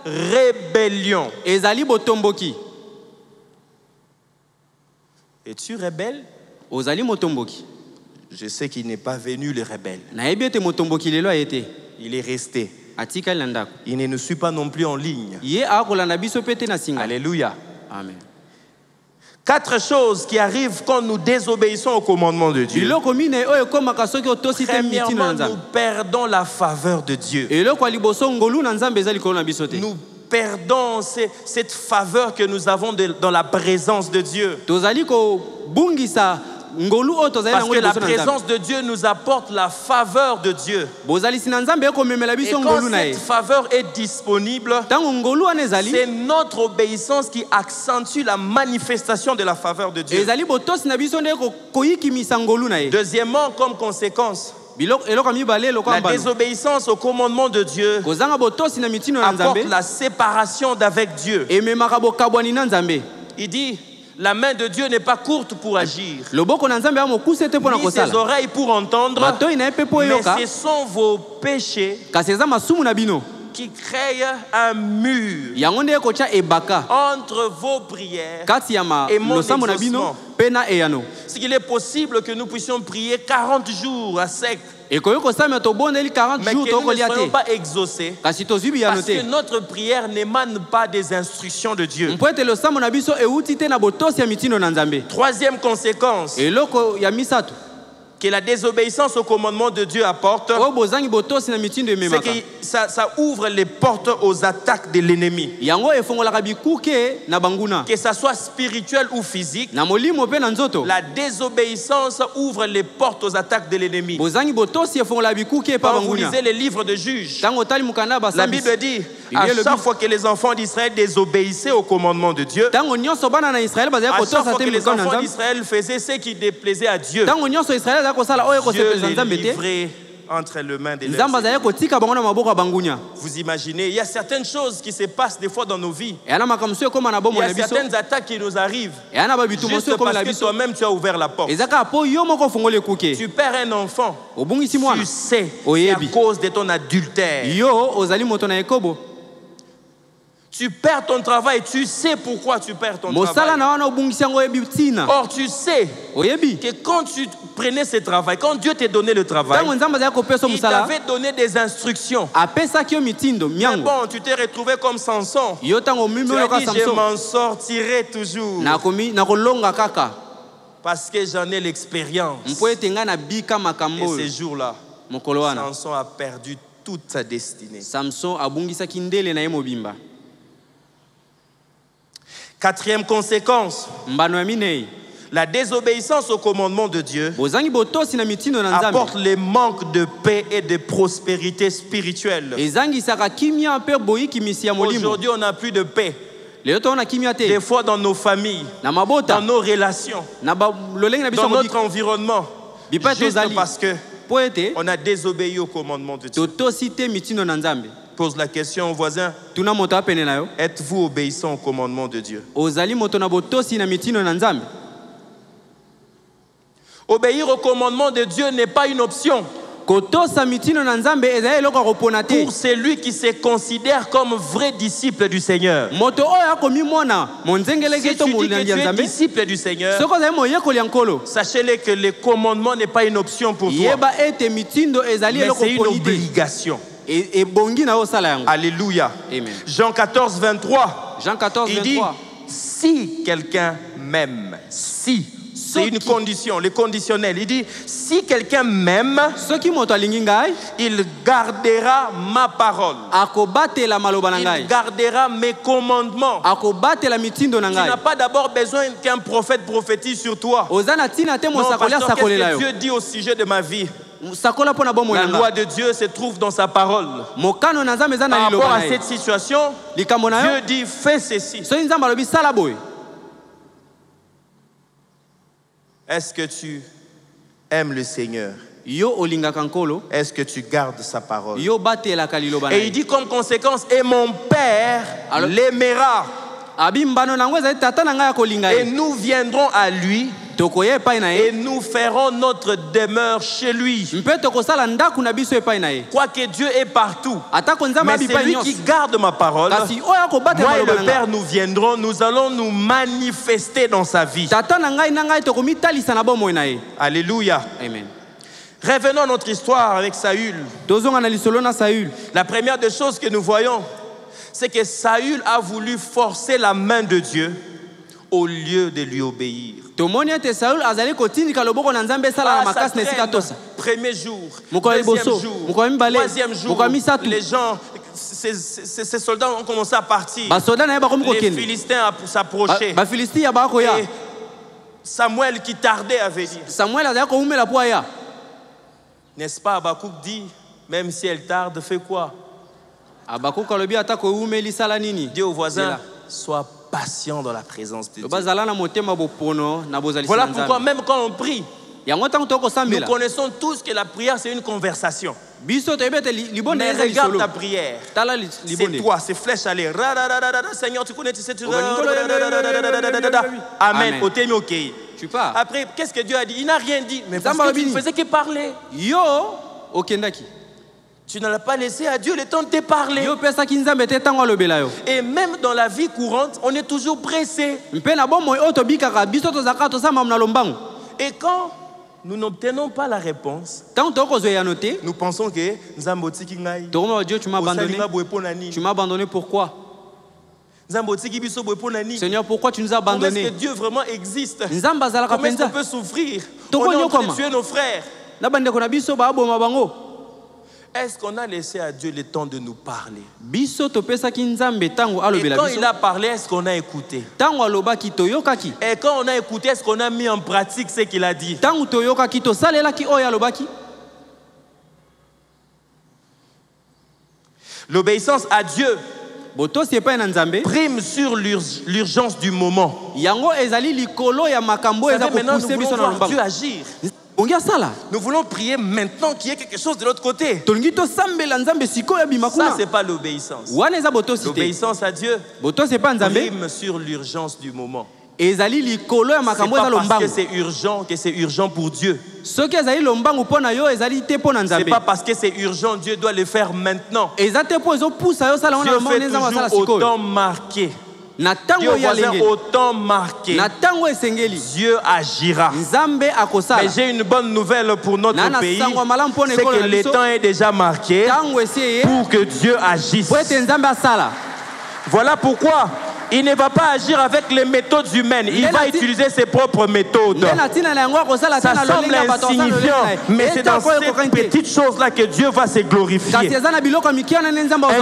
rébellion. Es-tu rebelle? Je sais qu'il n'est pas venu le rebelle. Il est resté. Il ne nous suit pas non plus en ligne. Alléluia. Amen. 4 choses qui arrivent quand nous désobéissons au commandement de Dieu. Premièrement, nous perdons la faveur de Dieu. Nous perdons cette faveur que nous avons dans la présence de Dieu. Parce que la présence de Dieu nous apporte la faveur de Dieu. Et quand cette faveur est disponible, c'est notre obéissance qui accentue la manifestation de la faveur de Dieu. Deuxièmement, comme conséquence, la désobéissance au commandement de Dieu apporte la séparation d'avec Dieu. Il dit: la main de Dieu n'est pas courte pour agir, ni ses oreilles pour entendre, mais ce sont vos péchés qui créent un mur entre vos prières et mon exaucement. Est-ce qu'il est possible que nous puissions prier 40 jours à sec, mais que nous ne soyons pas exaucés, parce que notre prière n'émane pas des instructions de Dieu? Troisième conséquence que la désobéissance au commandement de Dieu apporte, c'est que ça ouvre les portes aux attaques de l'ennemi. Que ça soit spirituel ou physique, la désobéissance ouvre les portes aux attaques de l'ennemi. Quand vous lisez les livres de Juges, la Bible dit, à chaque fois que les enfants d'Israël désobéissaient au commandement de Dieu, à chaque fois que les enfants d'Israël faisaient ce qui déplaisait à Dieu, Dieu les livrait entre les mains des leurs ennemis. Vous imaginez, il y a certaines choses qui se passent des fois dans nos vies. Il y a certaines attaques qui nous arrivent juste parce que toi-même tu as ouvert la porte. Tu perds un enfant, tu sais, c'est à cause de ton adultère. Tu perds ton travail, tu sais pourquoi tu perds ton travail. Or, tu sais que quand tu prenais ce travail, quand Dieu t'a donné le travail, il t'avait donné des instructions. Mais bon, tu t'es retrouvé comme Samson. Tu as dit, je m'en sortirai toujours. Parce que j'en ai l'expérience. Et ce jour-là, Samson a perdu toute sa destinée. Quatrième conséquence, la désobéissance au commandement de Dieu apporte les manques de paix et de prospérité spirituelle. Aujourd'hui, on n'a plus de paix. Des fois dans nos familles, dans nos relations, dans notre environnement, juste parce qu'on a désobéi au commandement de Dieu. Pose la question au voisin: êtes-vous obéissant au commandement de Dieu? Obéir au commandement de Dieu n'est pas une option. Pour celui qui se considère comme vrai disciple du Seigneur. Si tu dis que tu es disciple du Seigneur, sachez-le que le commandement n'est pas une option pour toi, mais c'est une obligation. Alléluia. Amen. Jean 14, 23. Il dit, si quelqu'un m'aime, si, c'est une condition, le conditionnel. Il dit, si quelqu'un m'aime, il gardera ma parole. Il gardera mes commandements. Tu n'as pas d'abord besoin qu'un prophète prophétise sur toi. Non, pasteur, qu'est-ce que Dieu dit au sujet de ma vie? La loi de Dieu se trouve dans sa parole. Par rapport à cette situation, Dieu dit, fais ceci. Est-ce que tu aimes le Seigneur? Est-ce que tu gardes sa parole? Et il dit comme conséquence, et mon Père l'aimera. Et nous viendrons à lui et nous ferons notre demeure chez lui. Quoique Dieu est partout, mais c'est lui qui garde ma parole. Moi et le Père, nous viendrons, nous allons nous manifester dans sa vie. Alléluia. Amen. Revenons à notre histoire avec Saül. La première des choses que nous voyons, c'est que Saül a voulu forcer la main de Dieu au lieu de lui obéir. Premier jour, deuxième jour, troisième jour, les gens, ces soldats ont commencé à partir. Les Philistins s'approchaient. Et Samuel qui tardait avait dit. N'est-ce pas, Habakkuk dit, même si elle tarde, fais quoi? Dis au voisin, sois patient dans la présence de Dieu. Voilà pourquoi même quand on prie, nous connaissons tous que la prière c'est une conversation. Mais regarde ta prière. C'est toi, c'est flèche à l'air. Seigneur, tu connais, tu sais, tu... Amen. Après, qu'est-ce que Dieu a dit? Il n'a rien dit. Mais parce que tu ne faisais que parler. Tu n'as pas laissé à Dieu le temps de te parler. Et même dans la vie courante, on est toujours pressé. Et quand nous n'obtenons pas la réponse, nous pensons que Dieu, tu m'as abandonné. Tu m'as abandonné pourquoi? Seigneur, pourquoi tu nous as abandonnés? Comment est-ce que Dieu vraiment existe? Comment est-ce qu'on peut souffrir? On est en train de tuer nos frères. Est-ce qu'on a laissé à Dieu le temps de nous parler? Et quand il a parlé, est-ce qu'on a écouté? Et quand on a écouté, est-ce qu'on a mis en pratique ce qu'il a dit? L'obéissance à Dieu prime sur l'urgence du moment. Maintenant, nous voulons voir Dieu agir. Nous voulons prier maintenant qu'il y ait quelque chose de l'autre côté. Ça, c'est pas l'obéissance. L'obéissance à Dieu prime sur l'urgence du moment. C'est pas parce que c'est urgent pour Dieu. C'est pas parce que c'est urgent, Dieu doit le faire maintenant. Dieu fait toujours au temps marqué. Au temps marqué, Dieu agira. Mais j'ai une bonne nouvelle pour notre pays, c'est que le temps est déjà marqué pour que Dieu agisse. Voilà pourquoi il ne va pas agir avec les méthodes humaines. Il va utiliser ses propres méthodes. Ça semble insignifiant, mais c'est dans ces petites choses-là que Dieu va se glorifier. Un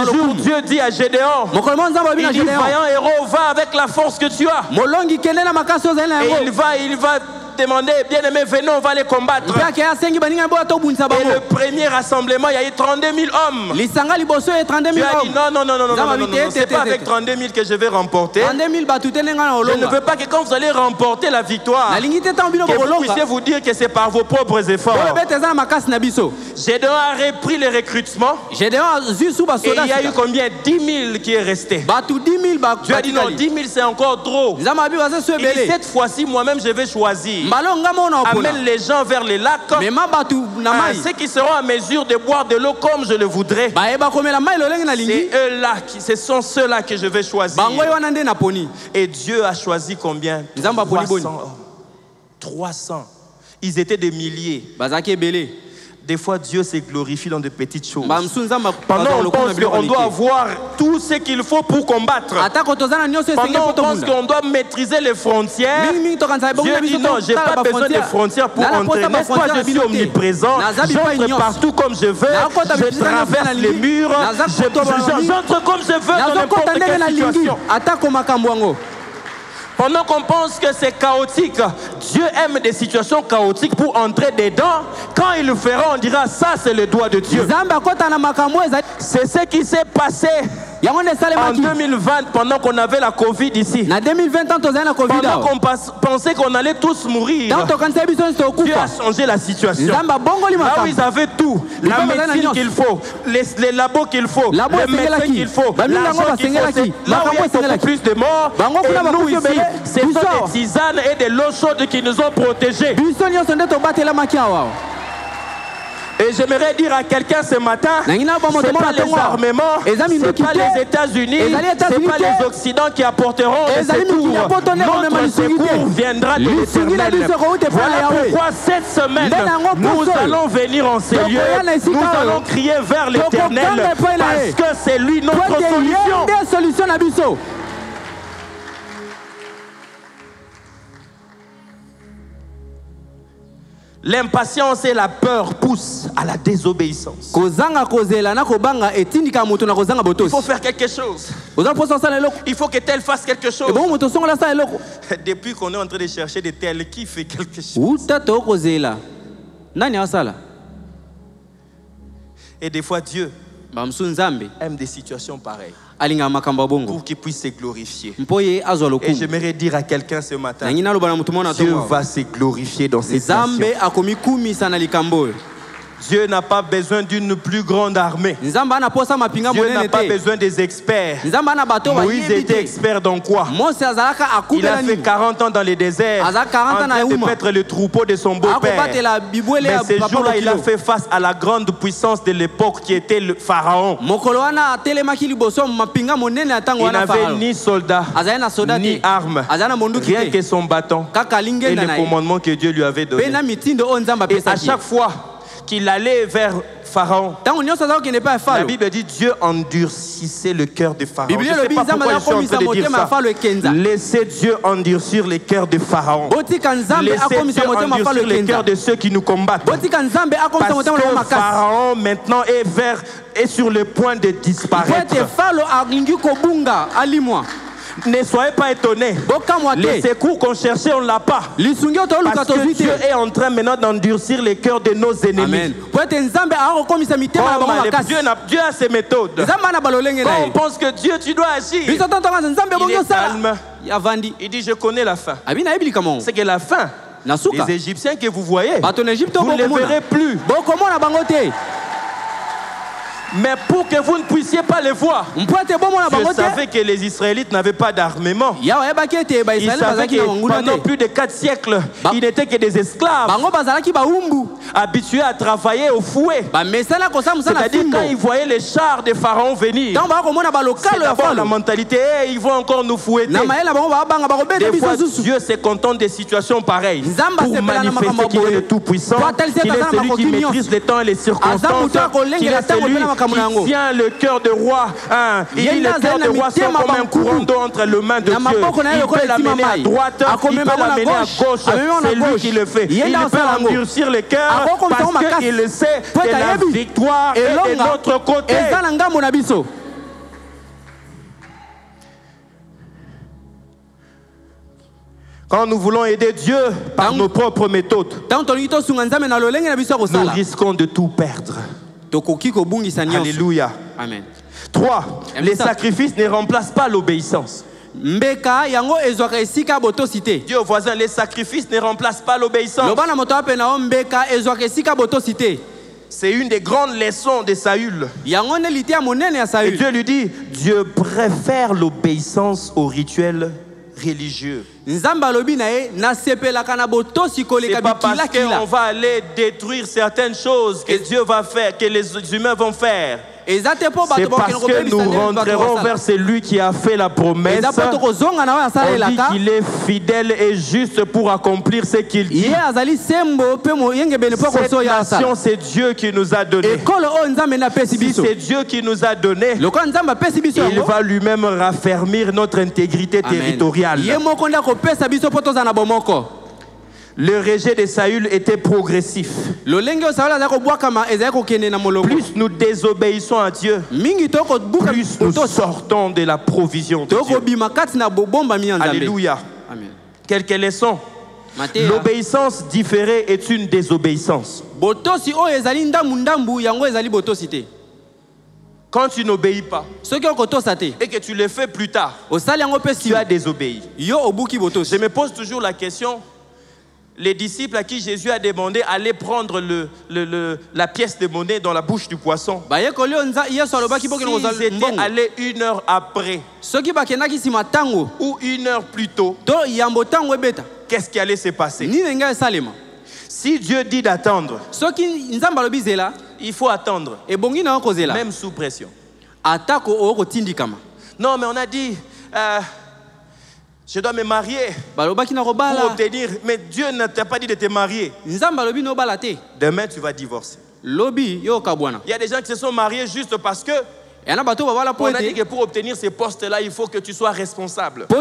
jour, Dieu dit à Gédéon, il dit, vaillant héros, va avec la force que tu as. Et il va demander, bien aimé, venez, on va les combattre. Et le premier rassemblement, il y a eu 32 000 hommes. Tu as dit non, c'est pas avec 32 000 que je vais remporter. Je ne veux pas que quand vous allez remporter la victoire, que vous puissiez vous dire que c'est par vos propres efforts. Gédéon a repris le recrutement. Et il y a eu combien? 10 000 qui est resté. Dieu a dit non, 10 000 c'est encore trop. Il dit cette fois-ci, moi-même je vais choisir. Amène les gens vers les lacs. Ceux qui seront en mesure de boire de l'eau comme je le voudrais. C'est eux-là, ce sont ceux-là que je vais choisir. Et Dieu a choisi combien? 300. Ils étaient des milliers. Des fois, Dieu se glorifie dans de petites choses. Pendant on pense qu'on doit avoir tout ce qu'il faut pour combattre. Pendant on pense qu'on doit maîtriser les frontières. Dieu dit non, je n'ai pas besoin de frontières pour entrer. N'est-ce pas, je suis omniprésent. J'entre partout comme je veux. Je traverse les murs. J'entre comme je veux dans n'importe quelle situation. Pendant qu'on pense que c'est chaotique, Dieu aime des situations chaotiques pour entrer dedans. Quand il le fera, on dira ça c'est le doigt de Dieu. C'est ce qui s'est passé en 2020 pendant qu'on avait la Covid ici. Pendant qu'on pensait qu'on allait tous mourir, Dieu a changé la situation. Là où ils avaient tout, la médecine qu'il faut, les labos qu'il faut, le médecin qu'il faut, l'argent qu'il faut, là où il y a beaucoup plus de morts, et nous ici, c'est des tisanes et des lots chaudes qui nous ont protégés. Et j'aimerais dire à quelqu'un ce matin, ce n'est pas les armements, ce n'est pas les États-Unis, ce n'est pas les Occidents qui apporteront le secours. Notre secours viendra de l'Éternel. Voilà pourquoi cette semaine, nous allons venir en ces lieux. Nous allons crier vers l'Éternel parce que c'est lui notre solution. L'impatience et la peur poussent à la désobéissance. Il faut faire quelque chose. Il faut que tel fasse quelque chose. Depuis qu'on est en train de chercher de tel, qui fait quelque chose? Et des fois Dieu aime des situations pareilles pour qu'il puisse se glorifier. Et j'aimerais dire à quelqu'un ce matin, Dieu va se glorifier dans ces situations. Dieu n'a pas besoin d'une plus grande armée. Dieu n'a pas besoin des experts. Moïse était expert dans quoi? Il a fait 40 ans dans le désert en train de mettre le troupeau de son beau-père. Mais ce jour-là, il a fait face à la grande puissance de l'époque qui était le Pharaon. Il n'avait ni soldats, ni armes, rien que son bâton et le commandement que Dieu lui avait donné. Et à chaque fois qu'il allait vers Pharaon, la Bible dit Dieu endurcissait le cœur de Pharaon. Je ne sais pas pourquoi je suis en train de dire ça. Laissez Dieu endurcir le cœur de Pharaon. Laissez Dieu endurcir le cœur de ceux qui nous combattent. Parce que Pharaon maintenant est sur le point de disparaître. Ne soyez pas étonnés. Les secours qu'on cherchait, on ne l'a pas. Parce que Dieu est en train maintenant d'endurcir les cœurs de nos ennemis. Dieu a ses méthodes. Quand on pense que Dieu, tu dois agir, il est calme. Il dit, je connais la fin. C'est que la fin, les Égyptiens que vous voyez, vous ne les verrez plus. Mais pour que vous ne puissiez pas les voir, je savais que les Israélites n'avaient pas d'armement. Ils savaient que pendant plus de 4 siècles, ils n'étaient que des esclaves, habitués à travailler au fouet. C'est-à-dire quand ils voyaient les chars de Pharaon venir, c'est d'abord la mentalité, ils vont encore nous fouetter. Des fois, Dieu se contente des situations pareilles pour manifester qu'il est le Tout-Puissant, qu'il est celui qui maîtrise les temps et les circonstances, qu'il est celui qui tient le cœur de roi. Il dit le cœur de roi sont comme un courant d'eau entre les mains de Dieu. Il peut l'amener à droite, il peut l'amener à gauche. C'est lui qui le fait. Il peut endurcir le cœur parce qu'il sait que la victoire est de notre côté. Quand nous voulons aider Dieu par nos propres méthodes, nous risquons de tout perdre. Alléluia. Amen. 3. Les sacrifices ne remplacent pas l'obéissance. Dis au voisin, les sacrifices ne remplacent pas l'obéissance. C'est une des grandes leçons de Saül. Et Dieu lui dit, Dieu préfère l'obéissance au rituel religieux. C'est pas parce qu'on va aller détruire certaines choses que Dieu va faire, que les humains vont faire. C'est parce que nous rentrerons vers celui qui a fait la promesse. On dit qu'il est fidèle et juste pour accomplir ce qu'il dit. Cette nation, c'est Dieu qui nous a donné. Si c'est Dieu qui nous a donné, il va lui-même raffermir notre intégrité territoriale. Le rejet de Saül était progressif. Plus nous désobéissons à Dieu, plus nous sortons de la provision de Dieu. Alléluia. Quelques leçons. L'obéissance différée est une désobéissance. Quand tu n'obéis pas et que tu le fais plus tard, tu as désobéi. Je me pose toujours la question. Les disciples à qui Jésus a demandé d'aller prendre la pièce de monnaie dans la bouche du poisson, s'ils étaient allés 1 heure après ou 1 heure plus tôt, qu'est-ce qui allait se passer? Si Dieu dit d'attendre, il faut attendre, même sous pression. Non, mais on a dit... je dois me marier pour obtenir. Mais Dieu ne t'a pas dit de te marier. Demain, tu vas divorcer. Il y a des gens qui se sont mariés juste parce que on a dit que pour obtenir ces postes-là, il faut que tu sois responsable. Sur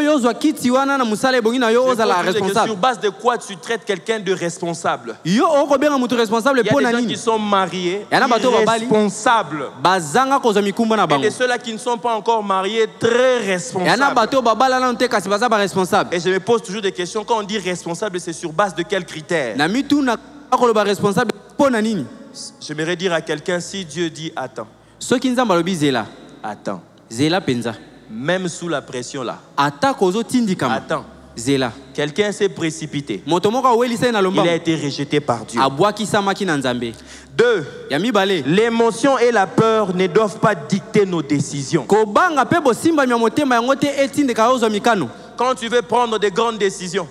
base de quoi tu traites quelqu'un de responsable? Il y a des gens qui sont mariés, irresponsables. Et de ceux-là qui ne sont pas encore mariés, très responsables. Et je me pose toujours des questions. Quand on dit responsable, c'est sur base de quels critères? J'aimerais dire à quelqu'un, si Dieu dit attends, attends. Même sous la pression là. Attends. Quelqu'un s'est précipité. Il a été rejeté par Dieu. 2. L'émotion et la peur ne doivent pas dicter nos décisions. Quand tu veux prendre de grandes décisions,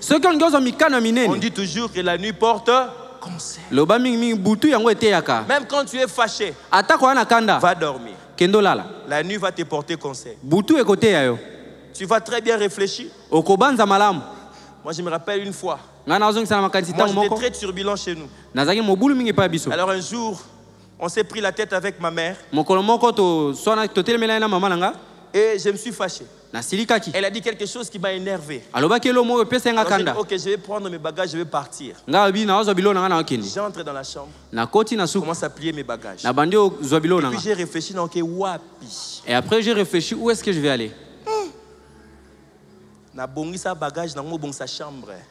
on dit toujours que la nuit porte conseil. Même quand tu es fâché, va dormir. La nuit va te porter conseil. Tu vas très bien réfléchir. Moi, je me rappelle une fois. Moi, j'étais très turbulent chez nous. Alors un jour, on s'est pris la tête avec ma mère. Et je me suis fâché. Elle a dit quelque chose qui m'a énervé. Alors, ok, je vais prendre mes bagages, je vais partir. J'entre dans la chambre. Je commence à plier mes bagages. Et puis j'ai réfléchi, et après j'ai réfléchi, où est-ce que je vais aller?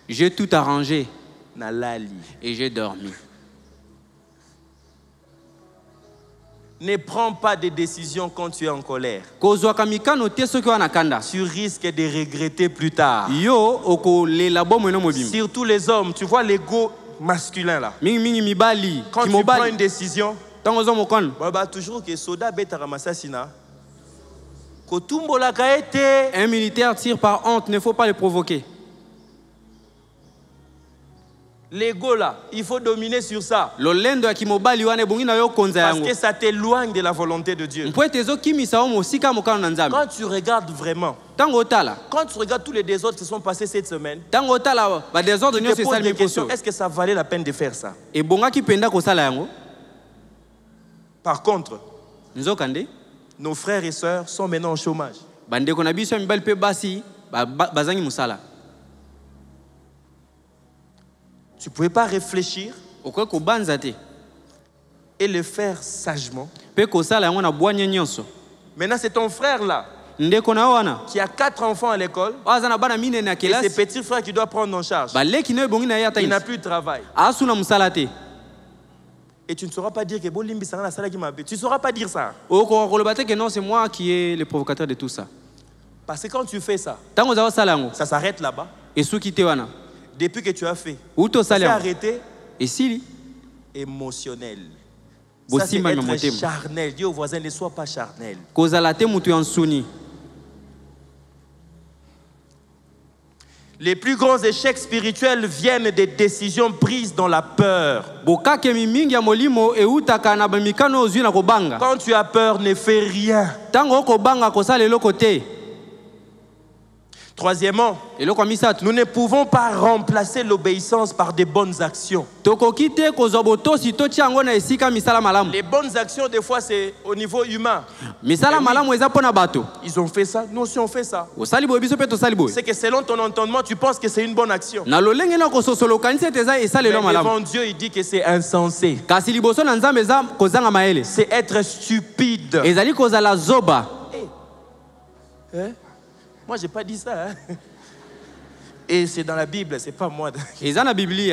J'ai tout arrangé. Et j'ai dormi. Ne prends pas de décisions quand tu es en colère. Tu risques de regretter plus tard. Surtout les hommes, tu vois l'ego masculin là. Quand tu prends une décision, toujours que soda beta ramassasina. Un militaire tire par honte, il ne faut pas le provoquer. L'ego là, il faut dominer sur ça. Parce que ça t'éloigne de la volonté de Dieu. Quand tu regardes vraiment, quand tu regardes tous les désordres qui sont passés cette semaine, tu te poses des questions, est-ce que ça valait la peine de faire ça? Par contre, nos frères et sœurs sont maintenant au chômage. Tu ne pouvais pas réfléchir et le faire sagement. Maintenant, c'est ton frère là qui a 4 enfants à l'école et ses petits frères qui doivent prendre en charge. Il n'a plus de travail. Et tu ne sauras pas dire que tu ne sauras pas dire ça. Non, c'est moi qui est le provocateur de tout ça. Parce que quand tu fais ça, ça s'arrête là-bas. Depuis que tu as fait, c'est arrêté émotionnel. Ça, c'est être charnel. Dis au voisin, ne sois pas charnel. Les plus grands échecs spirituels viennent des décisions prises dans la peur. Quand tu as peur, ne fais rien. Troisièmement, nous ne pouvons pas remplacer l'obéissance par des bonnes actions. Les bonnes actions, des fois, c'est au niveau humain. Oui, ils ont fait ça, nous aussi on fait ça. C'est que selon ton entendement, tu penses que c'est une bonne action. Mais devant Dieu, il dit que c'est insensé. C'est être stupide. Moi, je n'ai pas dit ça. Hein? Et c'est dans la Bible, ce n'est pas moi. La Bible, il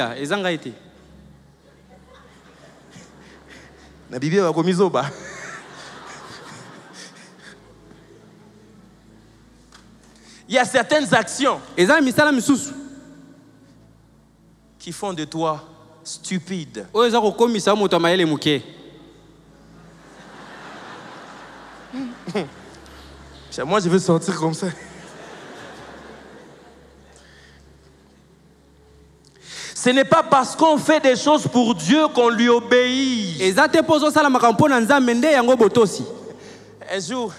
y a certaines actions qui font de toi stupide. Moi, je veux sortir comme ça. Ce n'est pas parce qu'on fait des choses pour Dieu qu'on lui obéit. Un jour,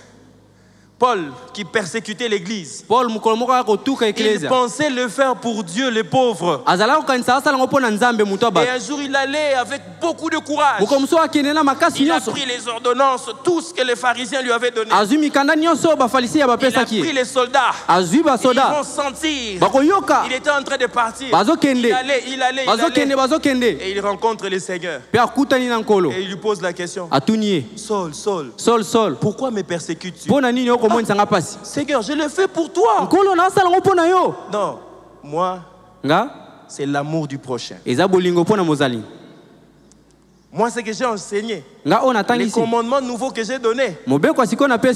Paul, qui persécutait l'église, il pensait le faire pour Dieu, les pauvres. Et un jour, il allait avec beaucoup de courage. Il a pris les ordonnances, tout ce que les pharisiens lui avaient donné. Il a pris les soldats. Ils vont sentir. Il était en train de partir. Il allait. Et il rencontre le Seigneur. Et il lui pose la question. Saul, pourquoi me persécutes-tu? Seigneur, je le fais pour toi. Non, moi, c'est l'amour du prochain. Moi, ce que j'ai enseigné, les commandements nouveaux que j'ai donnés,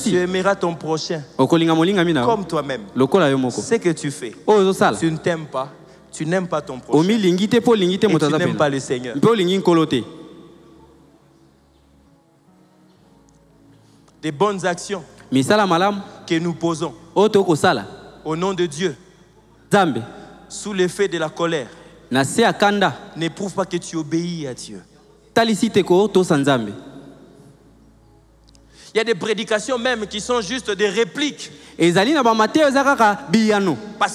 tu aimeras ton prochain comme toi-même. Ce que tu fais, tu ne t'aimes pas, tu n'aimes pas ton prochain, et tu n'aimes pas le Seigneur. Des bonnes actions que nous posons au nom de Dieu, sous l'effet de la colère, ne prouve pas que tu obéis à Dieu. Il y a des prédications même qui sont juste des répliques. Parce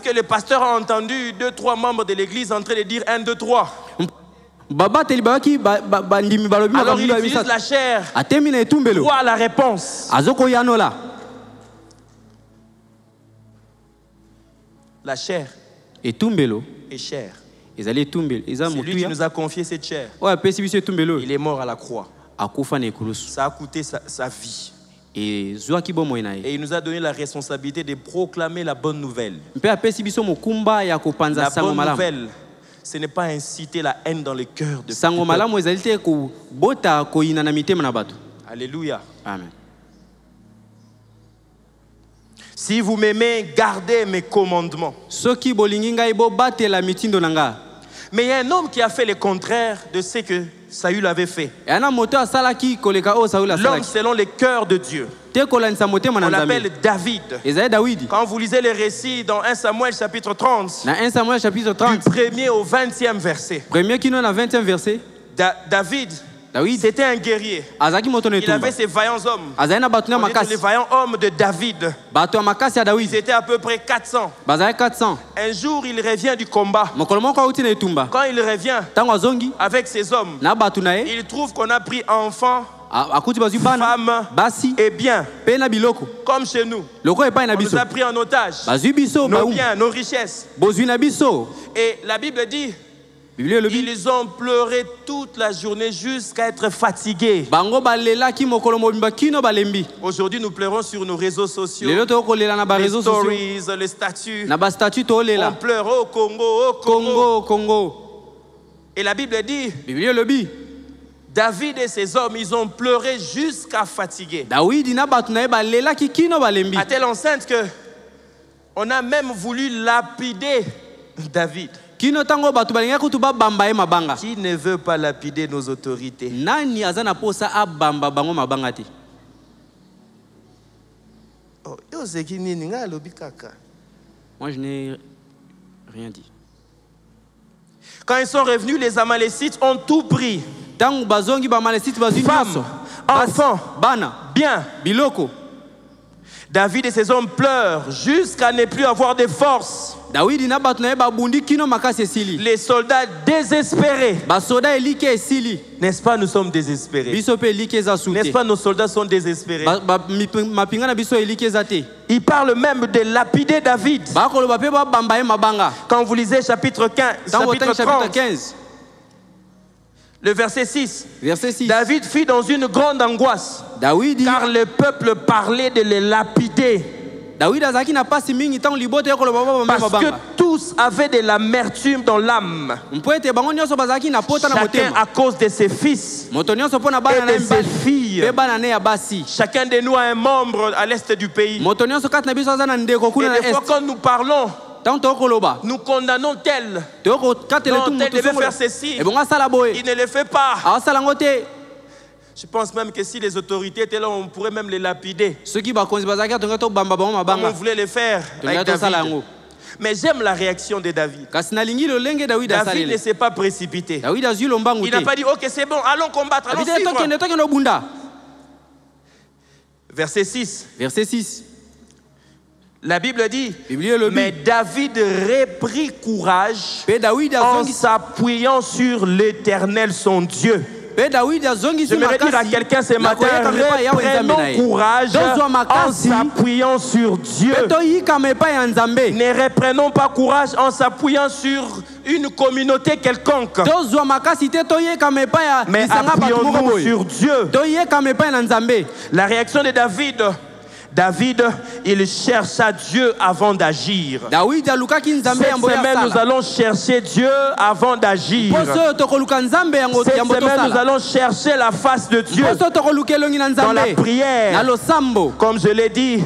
que le pasteur a entendu 2-3 membres de l'église en train de dire 1, 2, 3. Alors il utilise la chair pour voir la réponse. La chair est chère. Celui qui nous a confié cette chair, il est mort à la croix. Ça a coûté sa vie. Et il nous a donné la responsabilité de proclamer la bonne nouvelle. La bonne nouvelle, ce n'est pas inciter la haine dans les cœurs de tout. Alléluia. Amen. Si vous m'aimez, gardez mes commandements. Mais il y a un homme qui a fait le contraire de ce que Saül avait fait. L'homme selon le cœur de Dieu. On l'appelle David. Quand vous lisez les récits dans 1 Samuel chapitre 30, du 1er au 20e verset, David, c'était un guerrier. Il avait ses vaillants hommes. Les vaillants hommes de David. Ils étaient à peu près 400. Un jour, il revient du combat. Quand il revient avec ses hommes, il trouve qu'on a pris enfants, femmes et biens. Comme chez nous. On nous a pris en otage. Nos biens, nos richesses. Et la Bible dit, ils ont pleuré toute la journée jusqu'à être fatigués. Aujourd'hui, nous pleurons sur nos réseaux sociaux. Les stories, les statuts. On pleure au Congo. Et la Bible dit, David et ses hommes, ils ont pleuré jusqu'à fatiguer. À telle enceinte que on a même voulu lapider David. Qui ne veut pas lapider nos autorités? Moi, je n'ai Rien dit. Quand ils sont revenus, les Amalécites ont tout pris. Femmes, enfants, bana, bien, biloko. David et ses hommes pleurent jusqu'à ne plus avoir de force. Les soldats désespérés. N'est-ce pas, nous sommes désespérés. N'est-ce pas, nos soldats sont désespérés. Il parle même de lapider David. Quand vous lisez chapitre 15, le verset 6. David fut dans une grande angoisse, car le peuple parlait de les lapider. Parce que tous avaient de l'amertume dans l'âme. Chacun à cause de ses fils et de ses filles. Chacun de nous a un membre à l'est du pays. Et des fois quand nous parlons, nous condamnons tel. Non, tel devait faire ceci. Il ne le fait pas. Je pense même que si les autorités étaient là, on pourrait même les lapider. Comme on voulait les faire avec David. Mais j'aime la réaction de David. David ne s'est pas précipité. Il n'a pas dit, ok, c'est bon, allons combattre, allons suivre. Verset 6. La Bible dit, mais David reprit courage en s'appuyant sur l'Éternel son Dieu. J'aimerais dire à quelqu'un ce matin, reprenons courage en s'appuyant sur Dieu. Ne reprenons pas courage en s'appuyant sur une communauté quelconque. Mais appuyons-nous sur Dieu. La réaction de David, il chercha Dieu avant d'agir. Cette semaine, nous allons chercher Dieu avant d'agir. Cette semaine, nous allons chercher la face de Dieu dans la prière. Comme je l'ai dit,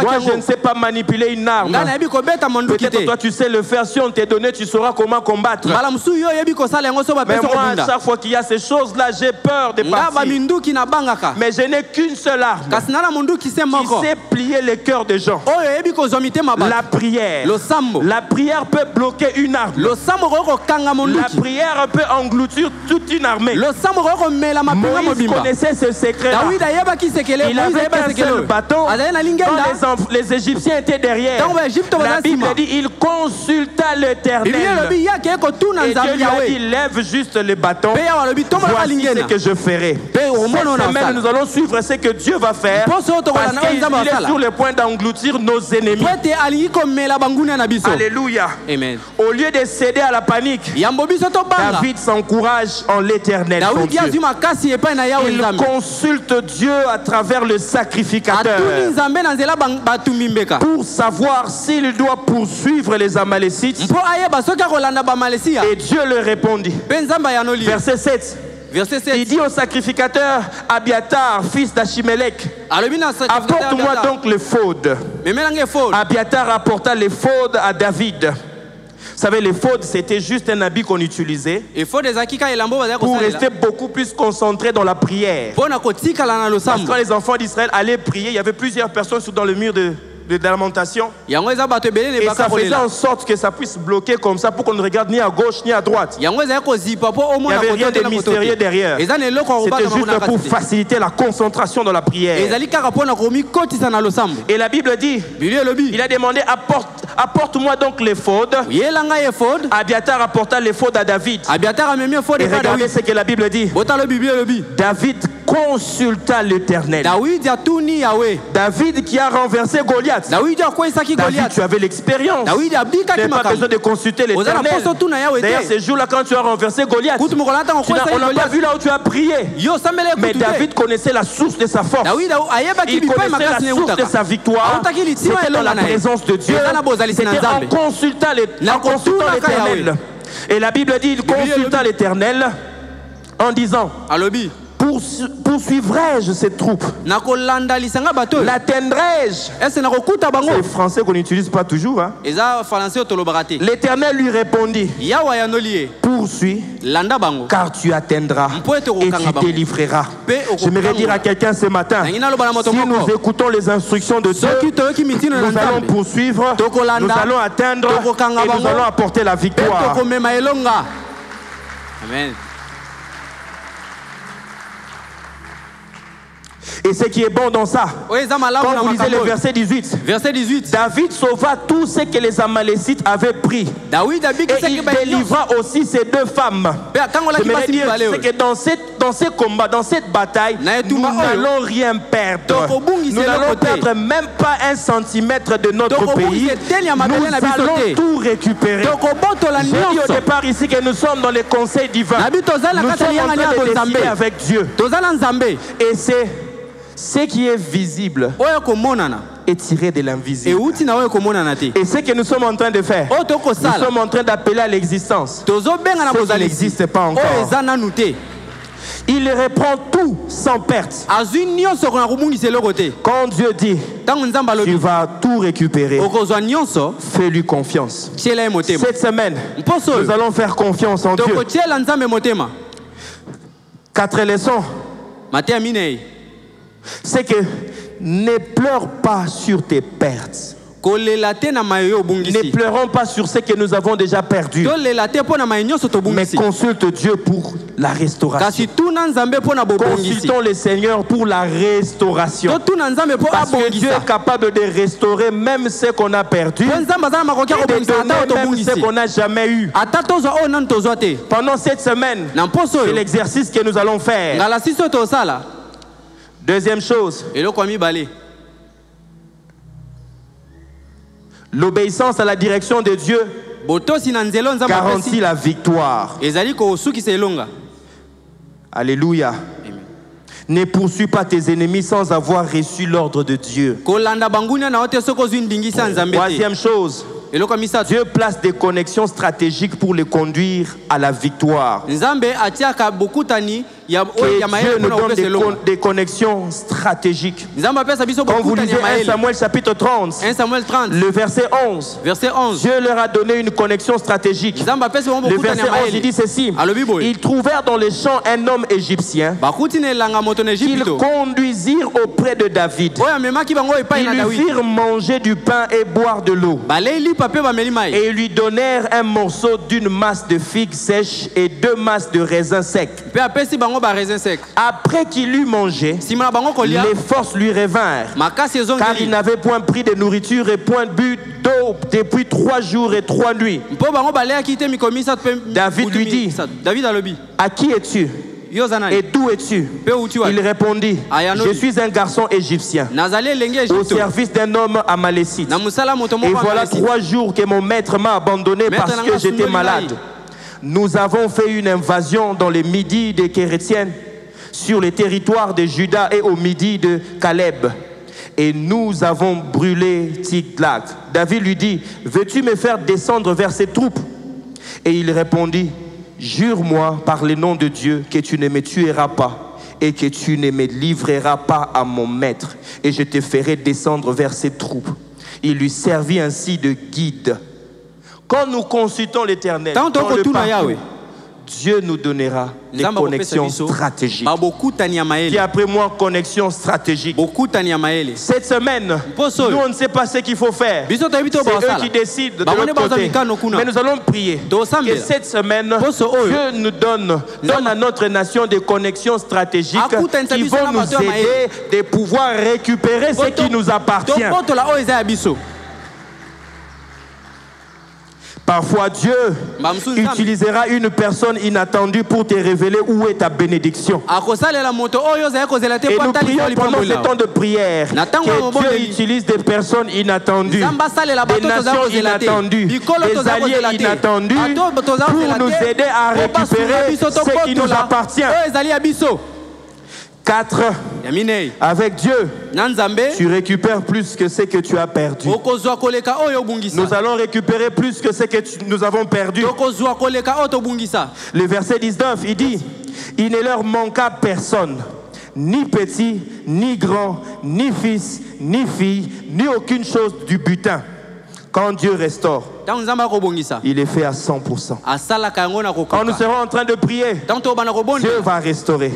moi, je ne sais pas manipuler une arme. Peut-être toi, tu sais le faire. Si on t'est donné, tu sauras comment combattre. Mais moi, à chaque fois qu'il y a ces choses-là, j'ai peur de partir. Mais je n'ai qu'une seule arme qui sait plier les cœurs des gens. La prière. La prière peut bloquer une arme. La prière peut engloutir toute une armée. Moïse connaissait ce secret-là. Il avait un seul bâton. Quand les Égyptiens étaient derrière, la Bible dit il consulta l'Éternel. Et Dieu lui a dit lève juste le bâton. Voici ce que je ferai. Cette semaine, nous allons suivre ce que Dieu va faire. Parce qu'il est sur le point d'engloutir nos ennemis. Alléluia. Amen. Au lieu de céder à la panique, David s'encourage en l'Éternel. Il consulte Dieu à travers le sacrificateur pour savoir s'il doit poursuivre les Amalécites. Et Dieu le répondit. Verset 7. Il dit au sacrificateur Abiatar, fils d'Achimelech, apporte-moi donc l'éphod. Abiatar apporta l'éphod à David. Vous savez, l'éphod, c'était juste un habit qu'on utilisait pour rester beaucoup plus concentré dans la prière. Parce que quand les enfants d'Israël allaient prier, il y avait plusieurs personnes dans le mur de lamentation. Et ça faisait en sorte que ça puisse bloquer comme ça pour qu'on ne regarde ni à gauche ni à droite. Il n'y avait rien de mystérieux derrière. C'était juste pour faciliter la concentration dans la prière. Et la Bible dit, il a demandé apporte-moi donc l'éphod. Abiatar apporta l'éphod à David. Et regardez ce que la Bible dit. David consulta l'Éternel. David qui a renversé Goliath. David, tu avais l'expérience. Tu n'avais pas besoin de consulter l'Éternel. D'ailleurs, ces jours-là, quand tu as renversé Goliath, on n'a pas vu là où tu as prié. Mais David connaissait la source de sa force. Il connaissait la source de sa victoire. C'était dans la présence de Dieu. C'était en consultant l'Éternel. Et la Bible dit, il consulta l'Éternel en disant, Poursuivrai-je cette troupe? L'atteindrai-je? C'est le français qu'on n'utilise pas toujours. Hein? L'Éternel lui répondit, poursuis, car tu atteindras et tu délivreras. J'aimerais dire à quelqu'un ce matin, si nous écoutons les instructions de Dieu, nous allons poursuivre, nous allons atteindre et nous allons apporter la victoire. Amen. Et ce qui est bon dans ça, quand vous lisez le verset 18, David sauva tout ce que les Amalécites avaient pris. Et il délivra aussi ces deux femmes. J'aimerais dire que dans ce combat, dans cette bataille, nous n'allons rien perdre. Nous n'allons perdre même pas un centimètre de notre pays. Nous allons tout récupérer. J'ai dit au départ ici que nous sommes dans les conseils divins. Nous sommes en train de décider avec Dieu. Et c'est ce qui est visible est tiré de l'invisible. Et ce que nous sommes en train de faire, nous sommes en train d'appeler à l'existence ce qui n'existe pas encore. Il reprend tout sans perte. Quand Dieu dit, tu vas tout récupérer, fais-lui confiance. Cette semaine, nous allons faire confiance en Dieu. 4 leçons. C'est que ne pleure pas sur tes pertes. Ne pleurons pas sur ce que nous avons déjà perdu, mais consulte Dieu pour la restauration. Consultons le Seigneur pour la restauration. Parce que Dieu est capable de restaurer même ce qu'on a perdu et de donner même ce qu'on n'a jamais eu. Pendant cette semaine, c'est l'exercice que nous allons faire. Deuxième chose, l'obéissance à la direction de Dieu garantit la victoire. Alléluia. Ne poursuis pas tes ennemis sans avoir reçu l'ordre de Dieu. Troisième chose, Dieu place des connexions stratégiques pour les conduire à la victoire. Que Dieu nous donne des connexions stratégiques. Quand vous lisez 1 Samuel chapitre 30, le verset 11, Dieu leur a donné une connexion stratégique. Le verset 11, il dit ceci: ils trouvèrent dans les champs un homme égyptien qu'ils conduisirent auprès de David. Ils lui firent manger du pain et boire de l'eau. Et ils lui donnèrent un morceau d'une masse de figues sèches et 2 masses de raisins secs. Après qu'il eut mangé, les forces lui revinrent, car il n'avait point pris de nourriture et point bu d'eau depuis 3 jours et 3 nuits. David lui dit: à qui es-tu? Et d'où es-tu? Il répondit: je suis un garçon égyptien au service d'un homme amalécite. Et voilà 3 jours que mon maître m'a abandonné parce que j'étais malade. Nous avons fait une invasion dans les midis des Kérétiennes, sur les territoires de Juda et au midi de Caleb. Et nous avons brûlé Tiglag. David lui dit: veux-tu me faire descendre vers ces troupes? Et il répondit: jure-moi par le nom de Dieu que tu ne me tueras pas et que tu ne me livreras pas à mon maître, et je te ferai descendre vers ces troupes. Il lui servit ainsi de guide. Quand nous consultons l'Éternel dans le parcours, Dieu nous donnera des connexions stratégiques. Qui après moi, connexion stratégique. Cette semaine, nous on ne sait pas ce qu'il faut faire. C'est eux qui décident de l'autre côté. Mais nous allons prier que cette semaine, Dieu nous donne à notre nation des connexions stratégiques qui vont nous aider de pouvoir récupérer ce qui nous appartient. Parfois, Dieu utilisera une personne inattendue pour te révéler où est ta bénédiction. Et nous prions pendant ce temps de prière que Dieu utilise des personnes inattendues, des nations inattendues, des alliés inattendus pour nous aider à récupérer ce qui nous appartient. 4. Avec Dieu, tu récupères plus que ce que tu as perdu. Nous allons récupérer plus que ce que nous avons perdu. Le verset 19, il dit: il ne leur manqua personne, ni petit, ni grand, ni fils, ni fille, ni aucune chose du butin. Quand Dieu restaure, il est fait à 100%. Quand nous serons en train de prier, Dieu va restaurer.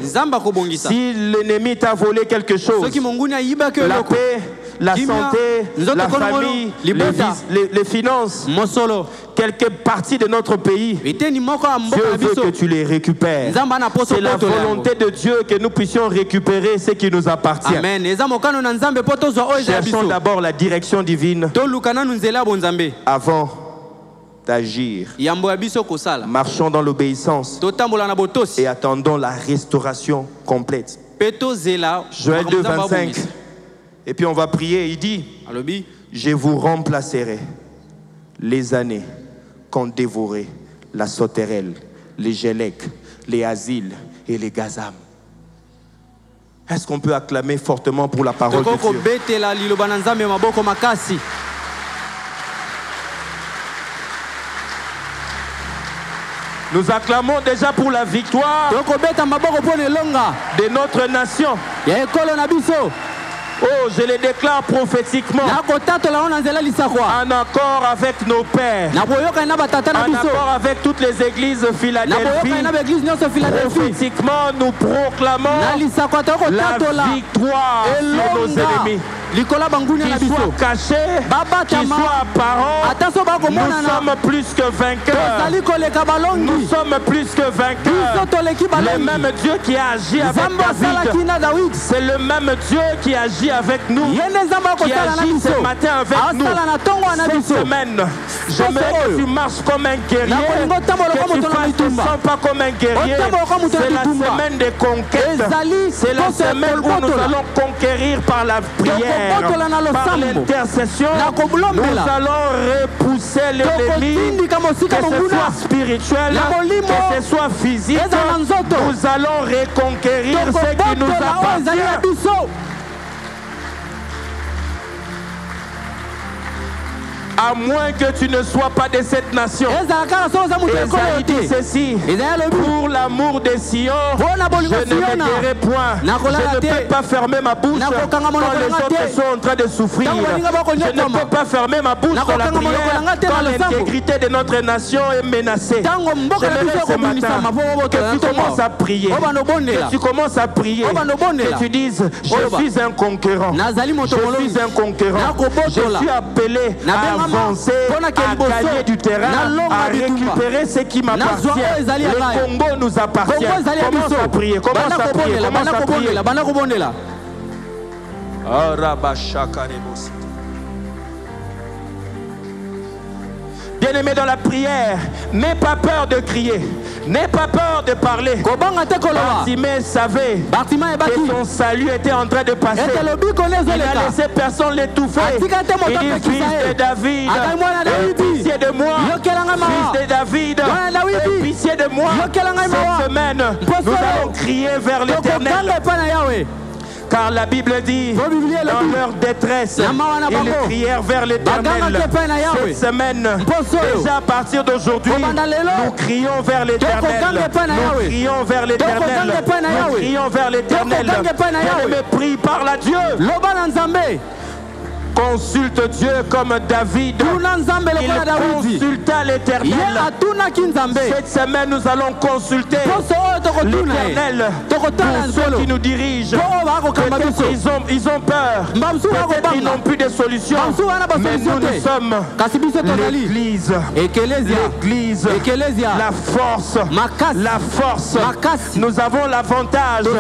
Si l'ennemi t'a volé quelque chose, la paix, la santé, la famille, les finances, quelque partie de notre pays, Dieu veut que tu les récupères. C'est la volonté de Dieu que nous puissions récupérer ce qui nous appartient. Cherchons d'abord la direction divine avant d'agir. Marchons dans l'obéissance et attendons la restauration complète. Joël 2, 25. Et puis on va prier. Il dit, je vous remplacerai les années qu'ont dévoré la sauterelle, les gélèques, les asiles et les gazam. Est-ce qu'on peut acclamer fortement pour la parole de Dieu? Nous acclamons déjà pour la victoire de notre nation. Oh, je les déclare prophétiquement. En accord avec nos pères. En accord avec toutes les églises Philadelphie. Prophétiquement, nous proclamons la victoire sur nos ennemis. Qu'ils soient cachés, qu'ils soient apparents, nous sommes plus que vainqueurs. Nous sommes plus que vainqueurs. Le même Dieu qui a agi avec David, c'est le même Dieu qui agit avec nous, qui agit ce matin avec nous. Cette semaine, j'aimerais que tu marches comme un guerrier, que tu fasses tes sens pas comme un guerrier. C'est la semaine des conquêtes. C'est la semaine où nous allons conquérir par la prière. Par l'intercession, nous allons repousser l'ennemi, que ce soit spirituel, que ce soit physique. Nous allons reconquérir ce qui nous appartient. À moins que tu ne sois pas de cette nation. Esaïe dit ceci: pour l'amour des Sion, je ne me tairai point. Je ne peux pas fermer ma bouche quand les autres sont en train de souffrir. Je ne peux pas fermer ma bouche dans la prière quand l'intégrité de notre nation est menacée. J'aimerais ce matin que tu commences à prier, que tu commences à prier, que tu dises: je suis un conquérant, je suis un conquérant, je suis appelé à avancer, à gagner du terrain, à récupérer ce qui m'appartient. Le Congo nous appartient. Commence à prier, commence à prier, commence à prier. Bien-aimé dans la prière, n'aie pas peur de crier, n'aie pas peur de parler. Bartimée savait que son salut était en train de passer. Il n'a laissé personne l'étouffer. Il dit: fils de David, aie pitié de moi. Fils de David, aie pitié de moi. Cette semaine, nous allons crier vers l'Éternel. Car la Bible dit, dans leur détresse, ils crièrent vers l'Éternel. Cette semaine, déjà à partir d'aujourd'hui, nous crions vers l'Éternel. Nous crions vers l'Éternel. Nous crions vers l'Éternel. Bien-aimé, prie, parle à Dieu. Consulte Dieu comme David. Il consulta l'Éternel. Cette semaine, nous allons consulter l'Éternel pour ceux qui nous dirigent. Peut-être ils ont peur. Peut-être ils n'ont plus de solution. Mais nous sommes l'Église. L'Église. La force. La force. Nous avons l'avantage de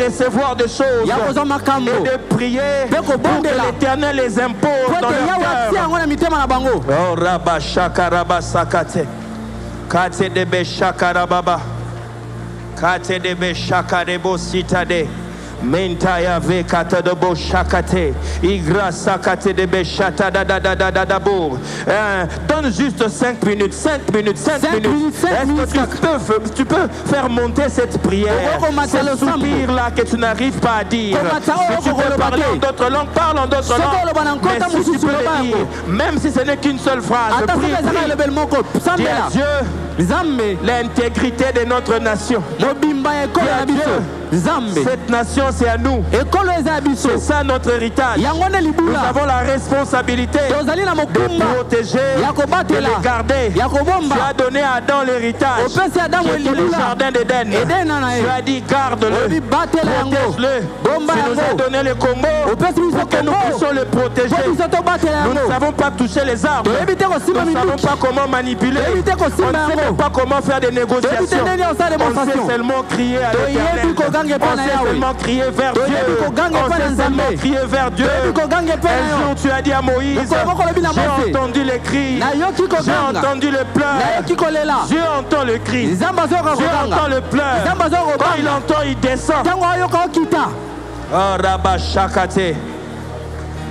recevoir des choses. Et de prier pour que l'Éternel les impose dans leur cœur. Oh Rabba Shakaraba Sakate. Kate debe Shakarababa. Kate debe Shakarebo Sitade. Mentaya ve kata de bo shakate. Igra sakate de be shata da da da da da da bour. Donne juste 5 minutes. 5 minutes. Est-ce que tu peux faire monter cette prière? Ce soupir là que tu n'arrives pas à dire. Si tu peux parler en d'autres langues, parle en d'autres langues. Mais si tu peux le dire, même si ce n'est qu'une seule phrase, prie. Dis à Dieu: l'intégrité de notre nation. Cette nation, c'est à nous. C'est ça notre héritage. Nous avons la responsabilité de protéger, de les garder. Tu as donné à Adam l'héritage. C'était le jardin d'Éden. Tu as dit garde-le, protège-le. Tu nous as donné le Congo pour que nous puissions le protéger. Nous ne savons pas toucher les arbres. Nous ne savons pas comment manipuler. On ne sait pas comment faire des négociations. On sait seulement crier à l'Éternel. On sait seulement crier vers Dieu. On sait seulement crier vers Dieu. Un jour tu as dit à Moïse, j'ai entendu les cris, j'ai entendu le pleur, Dieu entend le cri, Dieu entend le pleur. Quand il entend, il descend. Oh Rabba Shakate,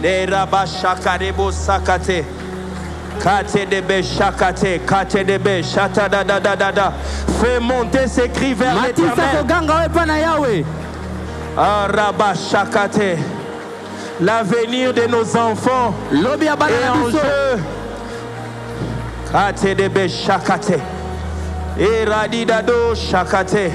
de Rabba Shakarebo Sakate, Kate debe Shakate, Kate debe Shata da da da da da. Fais monter ses cris vers l'Éternel. Oh Rabba Shakate, l'avenir de nos enfants est en jeu. Kate debe Shakate, et Radidado Shakate.